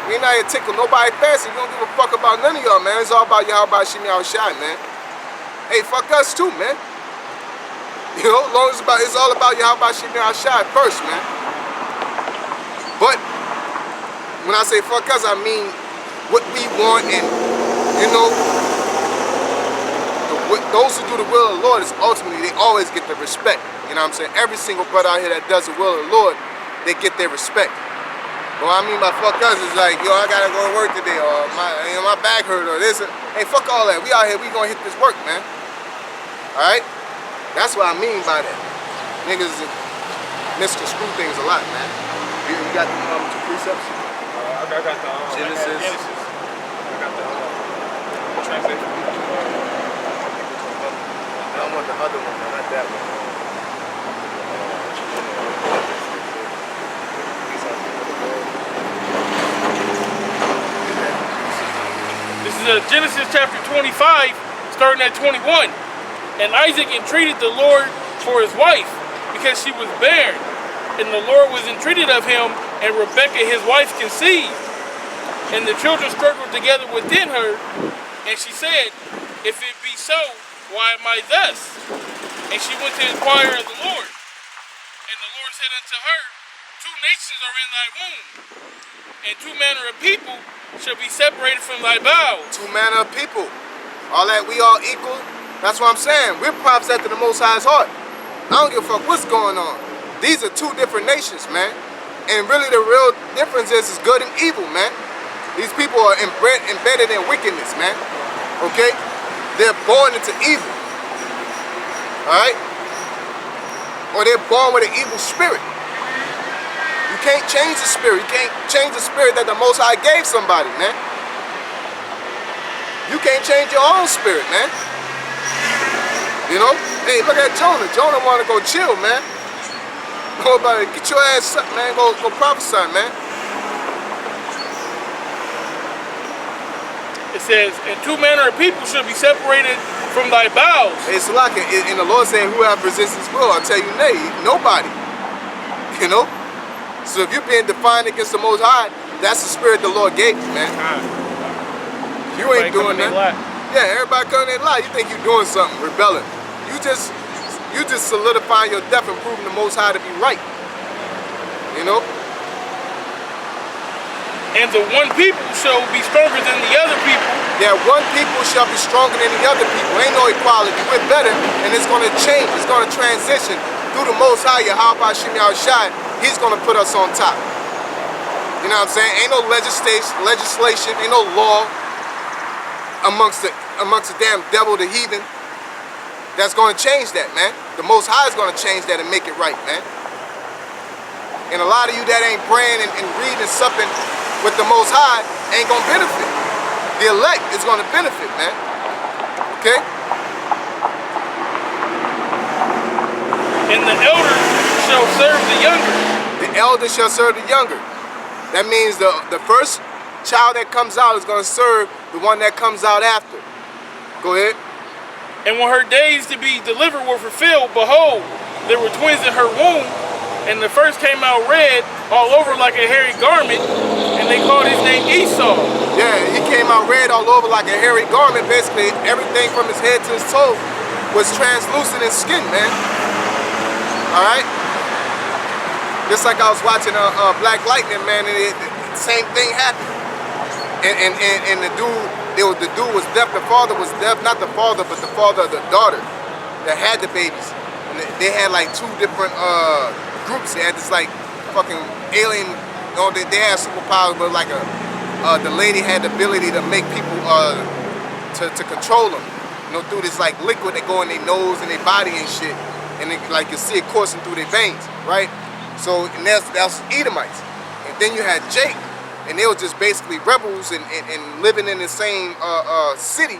We ain't out here tickle nobody fancy. We don't give a fuck about none of y'all, man. It's all about YAHAWASHI, man. Hey, fuck us too, man. You know, as long as it's all about YAHAWASHI first, man. But when I say fuck us, I mean what we want, and you know, those who do the will of the Lord is ultimately, they always get the respect. You know what I'm saying? Every single brother out here that does the will of the Lord, they get their respect. What I mean by fuck us is like, yo, I gotta go to work today, or my back hurt, or this. Hey, fuck all that. We out here, we gonna hit this work, man. Alright? That's what I mean by that. Niggas misconstrue things a lot, man. You got the two precepts? I got the Genesis. I got the translation. I want the other one, not that one. This is Genesis chapter 25, starting at 21. And Isaac entreated the Lord for his wife, because she was barren. And the Lord was entreated of him, and Rebekah his wife conceived. And the children struggled together within her, and she said, if it be so, why am I thus? And she went to inquire of the Lord. And the Lord said unto her, two nations are in thy womb, and two manner of people shall be separated from thy bowels. Two manner of people. All that we all equal. That's what I'm saying. We're prophets after the Most High's heart. I don't give a fuck what's going on. These are two different nations, man. And really the real difference is good and evil, man. These people are embedded in wickedness, man. Okay? They're born into evil. Alright? Or they're born with an evil spirit. You can't change the spirit. You can't change the spirit that the Most High gave somebody, man. You can't change your own spirit, man. You know? Hey, look at Jonah. Jonah wanted to go chill, man. Go about it. Get your ass up, man. Go prophesy, man. It says, and two manner of people should be separated from thy bowels. It's like, and the Lord saying, who have resistance will? I tell you, nay, nobody. You know? So if you're being defiant against the Most High, that's the spirit the Lord gave you, man. You ain't doing nothing. Yeah, everybody coming in lie. You think you're doing something, rebelling. You just solidifying your death and proving the Most High to be right. You know? And the one people shall be stronger than the other people. Yeah, one people shall be stronger than the other people. Ain't no equality. We're better, and it's going to change. It's going to transition through the Most High, YAHAWASHI. He's going to put us on top. You know what I'm saying? Ain't no legislation, ain't no law amongst the damn devil, the heathen, that's gonna change that, man. The Most High is gonna change that and make it right, man. And a lot of you that ain't praying and reading and supping with the Most High ain't gonna benefit. The elect is gonna benefit, man. Okay? And the elder shall serve the younger. The elder shall serve the younger. That means the first child that comes out is going to serve the one that comes out after. Go ahead. And when her days to be delivered were fulfilled, behold, there were twins in her womb, and the first came out red all over like a hairy garment, and they called his name Esau. Yeah, he came out red all over like a hairy garment. Basically, everything from his head to his toe was translucent in skin, man. All right? Just like I was watching Black Lightning, man, and the same thing happened. And the dude was deaf. The father was deaf, not the father, but the father of the daughter that had the babies. And they had like two different groups. They had this like fucking alien. You know, they had superpowers, but like the lady had the ability to make people to control them. You know, through this like liquid that go in their nose and their body and shit, and they, like you see it coursing through their veins, right? So and that's Edomites. And then you had Jake, and they were just basically rebels and living in the same city,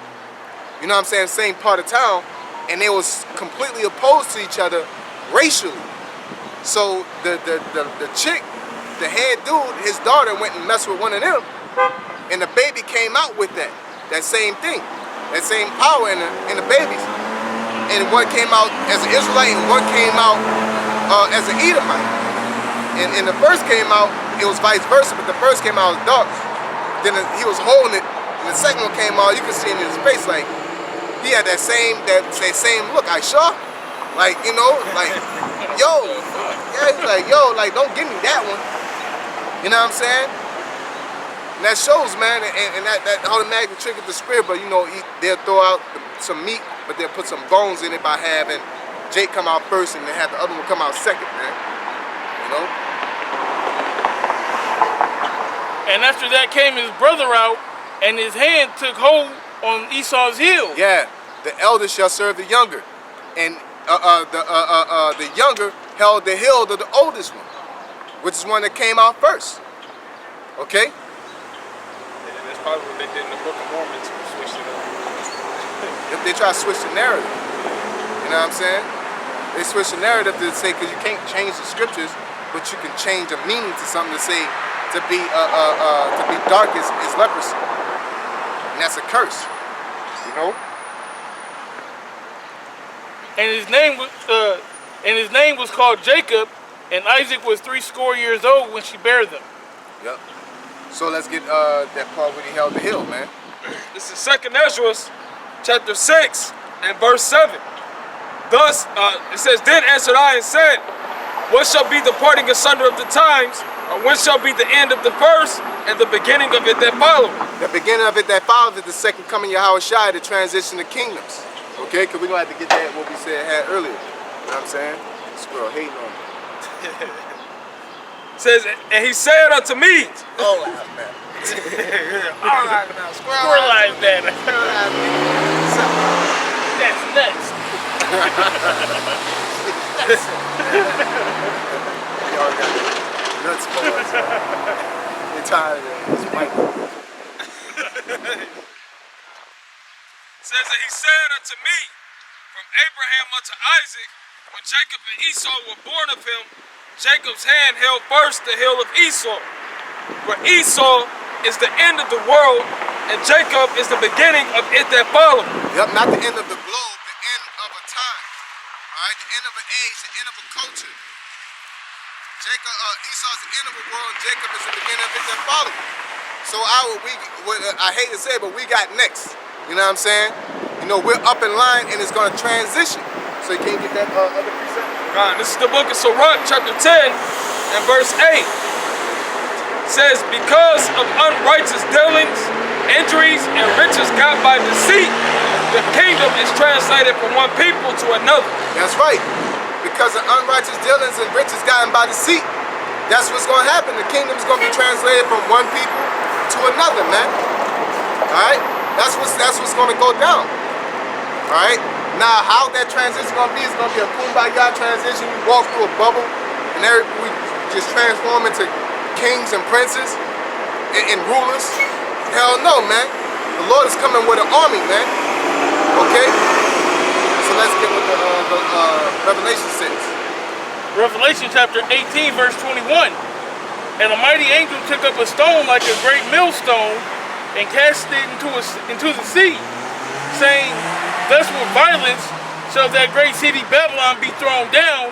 you know what I'm saying, same part of town, and they was completely opposed to each other racially. So the chick, the head dude, his daughter went and messed with one of them, and the baby came out with that same thing, that same power in the babies. And one came out as an Israelite and one came out as an Edomite. And the first came out, it was vice versa, but the first came out as dark. Then he was holding it, and the second one came out, you could see in his face, like, he had that same look. I sure? Like, you know, like, yo. Yeah, he's like, yo, like, don't give me that one. You know what I'm saying? And that shows, man, and that automatically triggered the spirit, but, you know, they'll throw out some meat, but they'll put some bones in it by having Jake come out first and then have the other one come out second, man. You know? And after that came his brother out, and his hand took hold on Esau's heel. Yeah, the elder shall serve the younger, and the younger held the heel of the oldest one, which is one that came out first. Okay. Yeah, that's probably what they did in the Book of Mormon to switch it up. If they try to switch the narrative, you know what I'm saying? They switch the narrative to say, because you can't change the scriptures, but you can change a meaning to something to say to be dark is leprosy, and that's a curse, you know. And his name was called Jacob, and Isaac was 80 years old when she bare them. Yep. So let's get that part where he held the hill, man. This is 2nd Ezra, chapter 6, and verse 7. Thus, it says, Then answered I and said, What shall be the parting asunder of the times, or when shall be the end of the first, and the beginning of it that followeth? The beginning of it that followeth is the second coming of YAHAWASHI, the transition of kingdoms. Okay, because we're going to have to get that, what we had earlier. You know what I'm saying? Squirrel hating on me. Says, and he said unto me, All right, man. All right, now. Squirrel eyes, man. That's nuts. Y'all got nuts for us. You're tired of this white. Says that he said unto me, From Abraham unto Isaac, when Jacob and Esau were born of him, Jacob's hand held first the heel of Esau. For Esau is the end of the world, and Jacob is the beginning of it that followeth. Yep, not the end of the globe, the end of a time. All right, the end of an age, the end of a culture. Esau is the end of a world, and Jacob is the beginning of it that followeth. So I hate to say it, but we got next. You know what I'm saying? You know, we're up in line, and it's going to transition. So you can't get that other precept? Right, this is the book of Sirach, chapter 10, and verse 8. It says, Because of unrighteous dealings, injuries, and riches got by deceit, the kingdom is translated from one people to another. That's right. Because of unrighteous dealings and riches gotten by deceit, That's what's gonna happen. The kingdom's gonna be translated from one people to another, man. Alright? That's what's gonna go down. Alright? Now how that transition gonna be is gonna be a kumbaya transition. You walk through a bubble and we just transform into kings and princes and rulers. Hell no, man. The Lord is coming with an army, man. Okay? So let's get what the Revelation says. Revelation chapter 18, verse 21. And a mighty angel took up a stone like a great millstone and cast it into the sea, saying, thus with violence shall that great city Babylon be thrown down,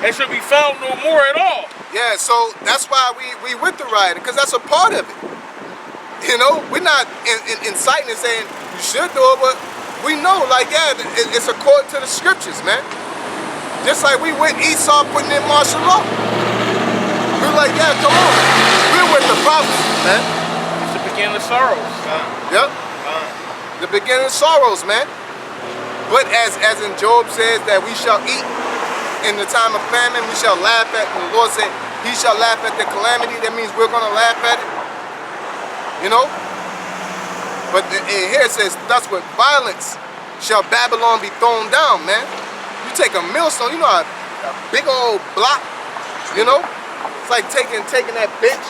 and shall be found no more at all. Yeah, so that's why we with the riot, because that's a part of it. You know, we're not inciting and saying you should do it, but we know, like, yeah, it's according to the scriptures, man. Just like we with Esau putting in martial law. We're like, yeah, come on. We're with the prophecy, man. It's the beginning of sorrows. Yep. The beginning of sorrows, man. But as in Job says that we shall eat in the time of famine, we shall laugh at, and the Lord said, he shall laugh at the calamity. That means we're going to laugh at it. You know? But here it says, thus with violence shall Babylon be thrown down, man. You take a millstone, you know, a big old block, you know? It's like taking that bitch,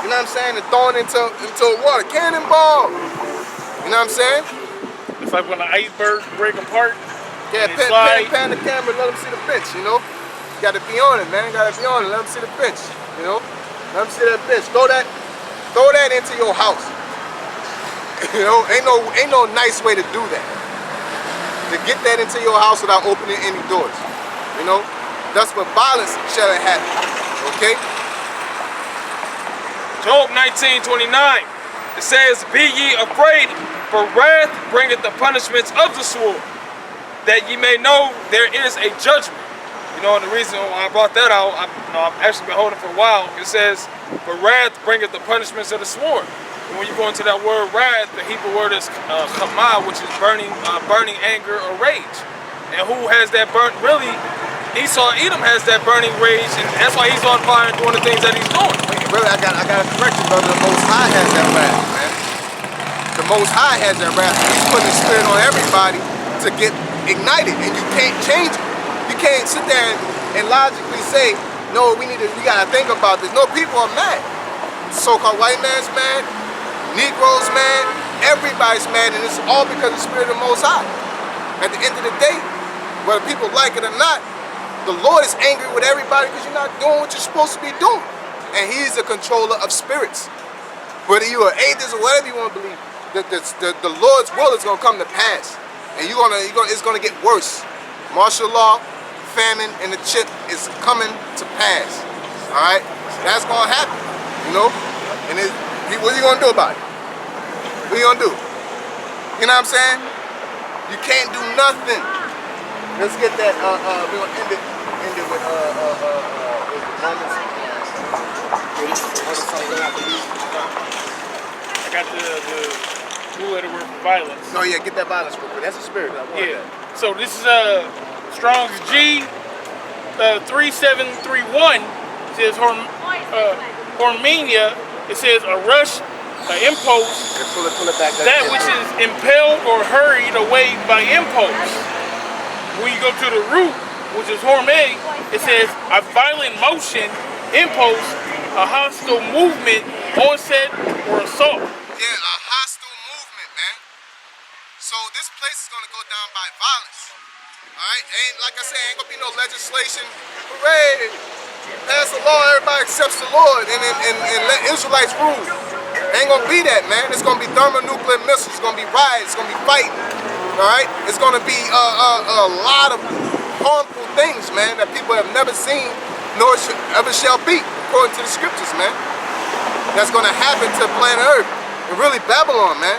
you know what I'm saying, and throwing it into water. Cannonball! You know what I'm saying? It's like when the icebergs break apart. Yeah, pan the camera, let them see the bitch, you know? You gotta be on it, man. You gotta be on it, let them see the bitch, you know? Let them see that bitch. Throw that into your house. You know, ain't no nice way to do that. To get that into your house without opening any doors. You know? That's what violence shall happen. Okay? Job 19:29. It says, be ye afraid, for wrath bringeth the punishments of the sword, that ye may know there is a judgment. You know, and the reason why I brought that out, I've actually been holding for a while. It says, for wrath bringeth the punishments of the sword. And when you go into that word wrath, the Hebrew word is kamah, which is burning anger or rage. And who has that burnt? Really, Edom has that burning rage, and that's why he's on fire and doing the things that he's doing. Really, I gotta correct you, brother. The Most High has that wrath, man. The Most High has that wrath. He's putting the spirit on everybody to get ignited, and you can't change it. You can't sit there and logically say, no, we gotta think about this. No, people are mad. So-called white man's mad, Negroes mad, everybody's mad, and it's all because of the spirit of the Most High. At the end of the day, whether people like it or not, the Lord is angry with everybody because you're not doing what you're supposed to be doing. And he's the controller of spirits. Whether you are atheist or whatever you want to believe, the Lord's will is going to come to pass. And it's going to get worse. Martial law, famine, and the chip is coming to pass. All right? That's going to happen, you know? And what are you going to do about it? What are you going to do? You know what I'm saying? You can't do nothing. Let's get that, we're going to end it with Romans. I got the two-letter word for violence. No, yeah, get that violence real quick. That's a spirit. I want that. So this is Strong's G 3731. It says Hormenia. It says a rush, an impulse, Pull it back. that which is impelled or hurried away by impulse. When you go to the root, which is horme, it says a violent motion, impulse, a hostile movement, onset, or assault. Yeah, a hostile movement, man. So this place is gonna go down by violence. Alright? Ain't, like I said, ain't gonna be no legislation. Hooray! Pass the law, everybody accepts the Lord and let Israelites rule. Ain't gonna be that, man. It's gonna be thermonuclear missiles, it's gonna be riots, it's gonna be fighting. Alright? It's gonna be a lot of harmful things, man, that people have never seen nor ever shall be, according to the scriptures, man. That's gonna happen to planet Earth. And really Babylon, man.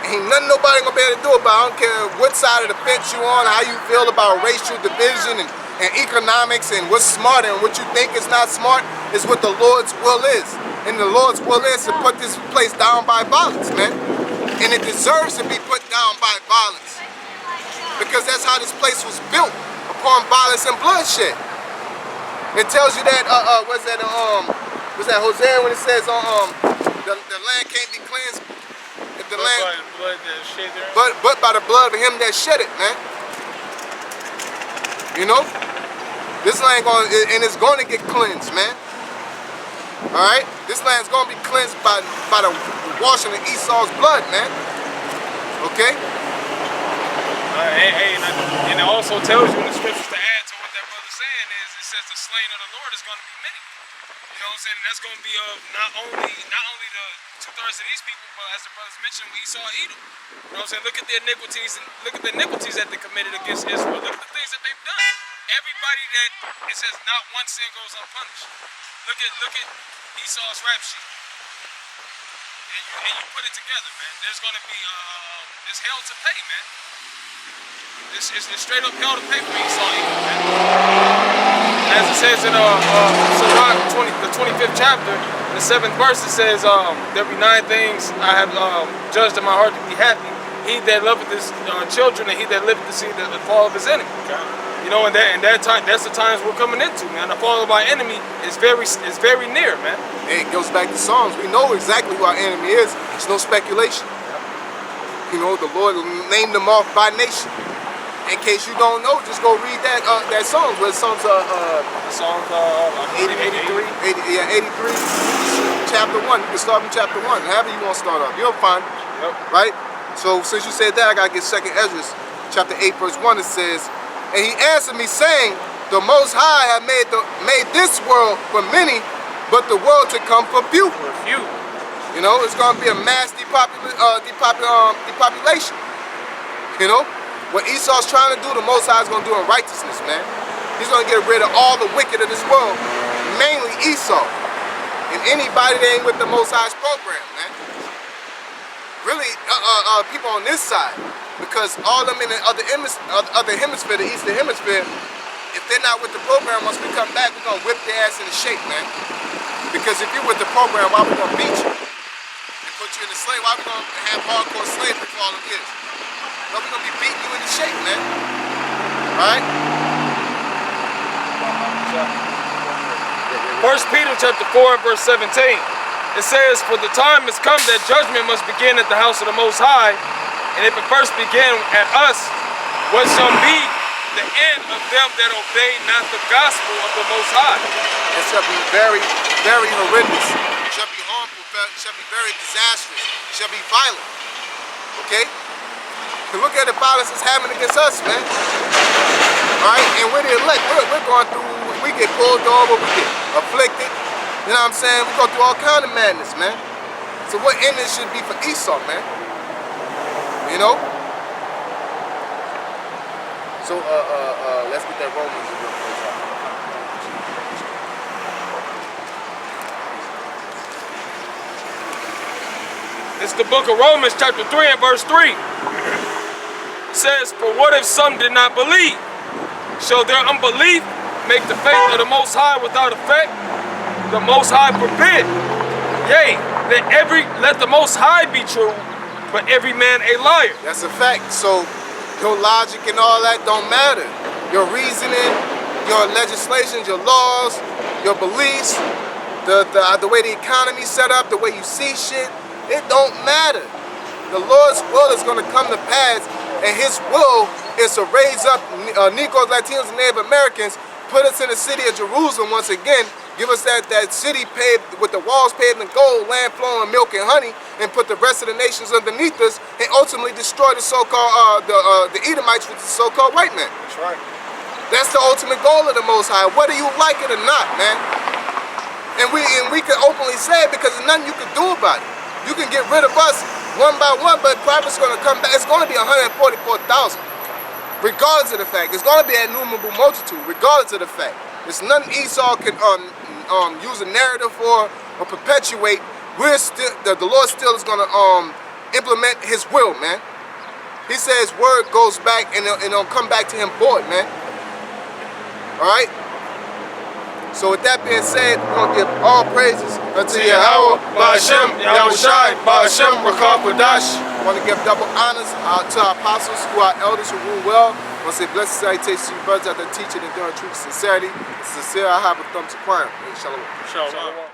Ain't nothing nobody gonna be able to do about it. I don't care what side of the fence you on, how you feel about racial division and economics and what's smart and what you think is not smart is what the Lord's will is. And the Lord's will is to put this place down by violence, man. And it deserves to be put down by violence. Because that's how this place was built, upon violence and bloodshed. It tells you that what's that Hosea when it says the land can't be cleansed if the land by the blood that shed there. but by the blood of him that shed it, man. You know? This land and it's going to get cleansed, man. Alright? This land's going to be cleansed by the washing of Esau's blood, man. Okay? And it also tells you in the scriptures to add to what that brother's saying is, it says the slain of the Lord is going to be many. You know what I'm saying? And that's going to be of not only the 2/3 of these people, but as the brothers mentioned, we saw Edom. You know what I'm saying? Look at the iniquities and look at the iniquities that they committed against Israel. Look at the things that they've done. Everybody that it says not one sin goes unpunished. Look at Esau's rap sheet. And you put it together, man. There's going to be there's hell to pay, man. It's straight up hell to pay for Esau, man. As it says in Sirach, the 25th chapter, in the 7th verse, it says, there be 9 things I have judged in my heart to be happy. He that loveth his children, and he that liveth to see the fall of his enemy. Okay. You know, and that time, that's the times we're coming into, man. The fall of our enemy is very near, man. It goes back to Psalms. We know exactly who our enemy is. It's no speculation. You know, the Lord named them off by nation. In case you don't know, just go read that Psalms. Where Psalms 83. 83, chapter 1. You can start from chapter 1. However you want to start off, you'll find it. Yep. Right? So since you said that, I gotta get 2nd Ezra, chapter 8, verse 1. It says, and he answered me, saying, the Most High have made this world for many, but the world to come for few. For few. You know, it's gonna be a mass depopulation. You know? What Esau's trying to do, the Most High is gonna do in righteousness, man. He's gonna get rid of all the wicked of this world, mainly Esau, and anybody that ain't with the Most High's program, man. Really, people on this side, because all them in the other hemisphere, the Eastern Hemisphere, if they're not with the program, once we come back, we're gonna whip their ass in the shape, man. Because if you're with the program, why we gonna beat you and put you in the slave? Why we gonna have hardcore slavery for all of this? No, we're gonna be beating you in the shape, man. Alright? 1 Peter chapter 4 and verse 17. It says, for the time has come that judgment must begin at the house of the Most High, and if it first begin at us, what shall be the end of them that obey not the gospel of the Most High? It shall be very, very horrendous. It shall be harmful, it shall be very disastrous, it shall be violent. Okay? Look at the violence that's happening against us, man. Alright? And we're the elect. We're going through, we get pulled over, we get afflicted. You know what I'm saying? We go through all kind of madness, man. So what ending should be for Esau, man? You know? So, let's get that Romans real quick. It's the book of Romans chapter 3 and verse 3. Says, for what if some did not believe? Shall their unbelief make the faith of the Most High without effect? The Most High forbid. Yea, let the Most High be true, but every man a liar. That's a fact. So your logic and all that don't matter. Your reasoning, your legislations, your laws, your beliefs, the way the economy's set up, the way you see shit, it don't matter. The Lord's will is going to come to pass. And his will is to raise up Negroes, Latinos, and Native Americans, put us in the city of Jerusalem once again, give us that city paved with the walls paved in gold, land flowing milk and honey, and put the rest of the nations underneath us, and ultimately destroy the so-called the Edomites with the so-called white man. That's right. That's the ultimate goal of the Most High, whether you like it or not, man. And we can openly say it because there's nothing you can do about it. You can get rid of us one by one, but prophet's going to come back. It's going to be 144,000, regardless of the fact. It's going to be an innumerable multitude, regardless of the fact. There's nothing Esau can use a narrative for or perpetuate. We're still, the Lord still is going to implement His will, man. He says word goes back and it'll come back to Him void, man. All right. So with that being said, we're going to give all praises unto Yahawah, BAHASHAM, YAHAWASHI, BAHASHAM, QADASH. We want to give double honors to our apostles, who are elders who rule well, I want to say blessed salutations to you brothers out there teaching and doing truth and sincerity. Sincere, I have a thumbs to crime. Shalom. Shalom.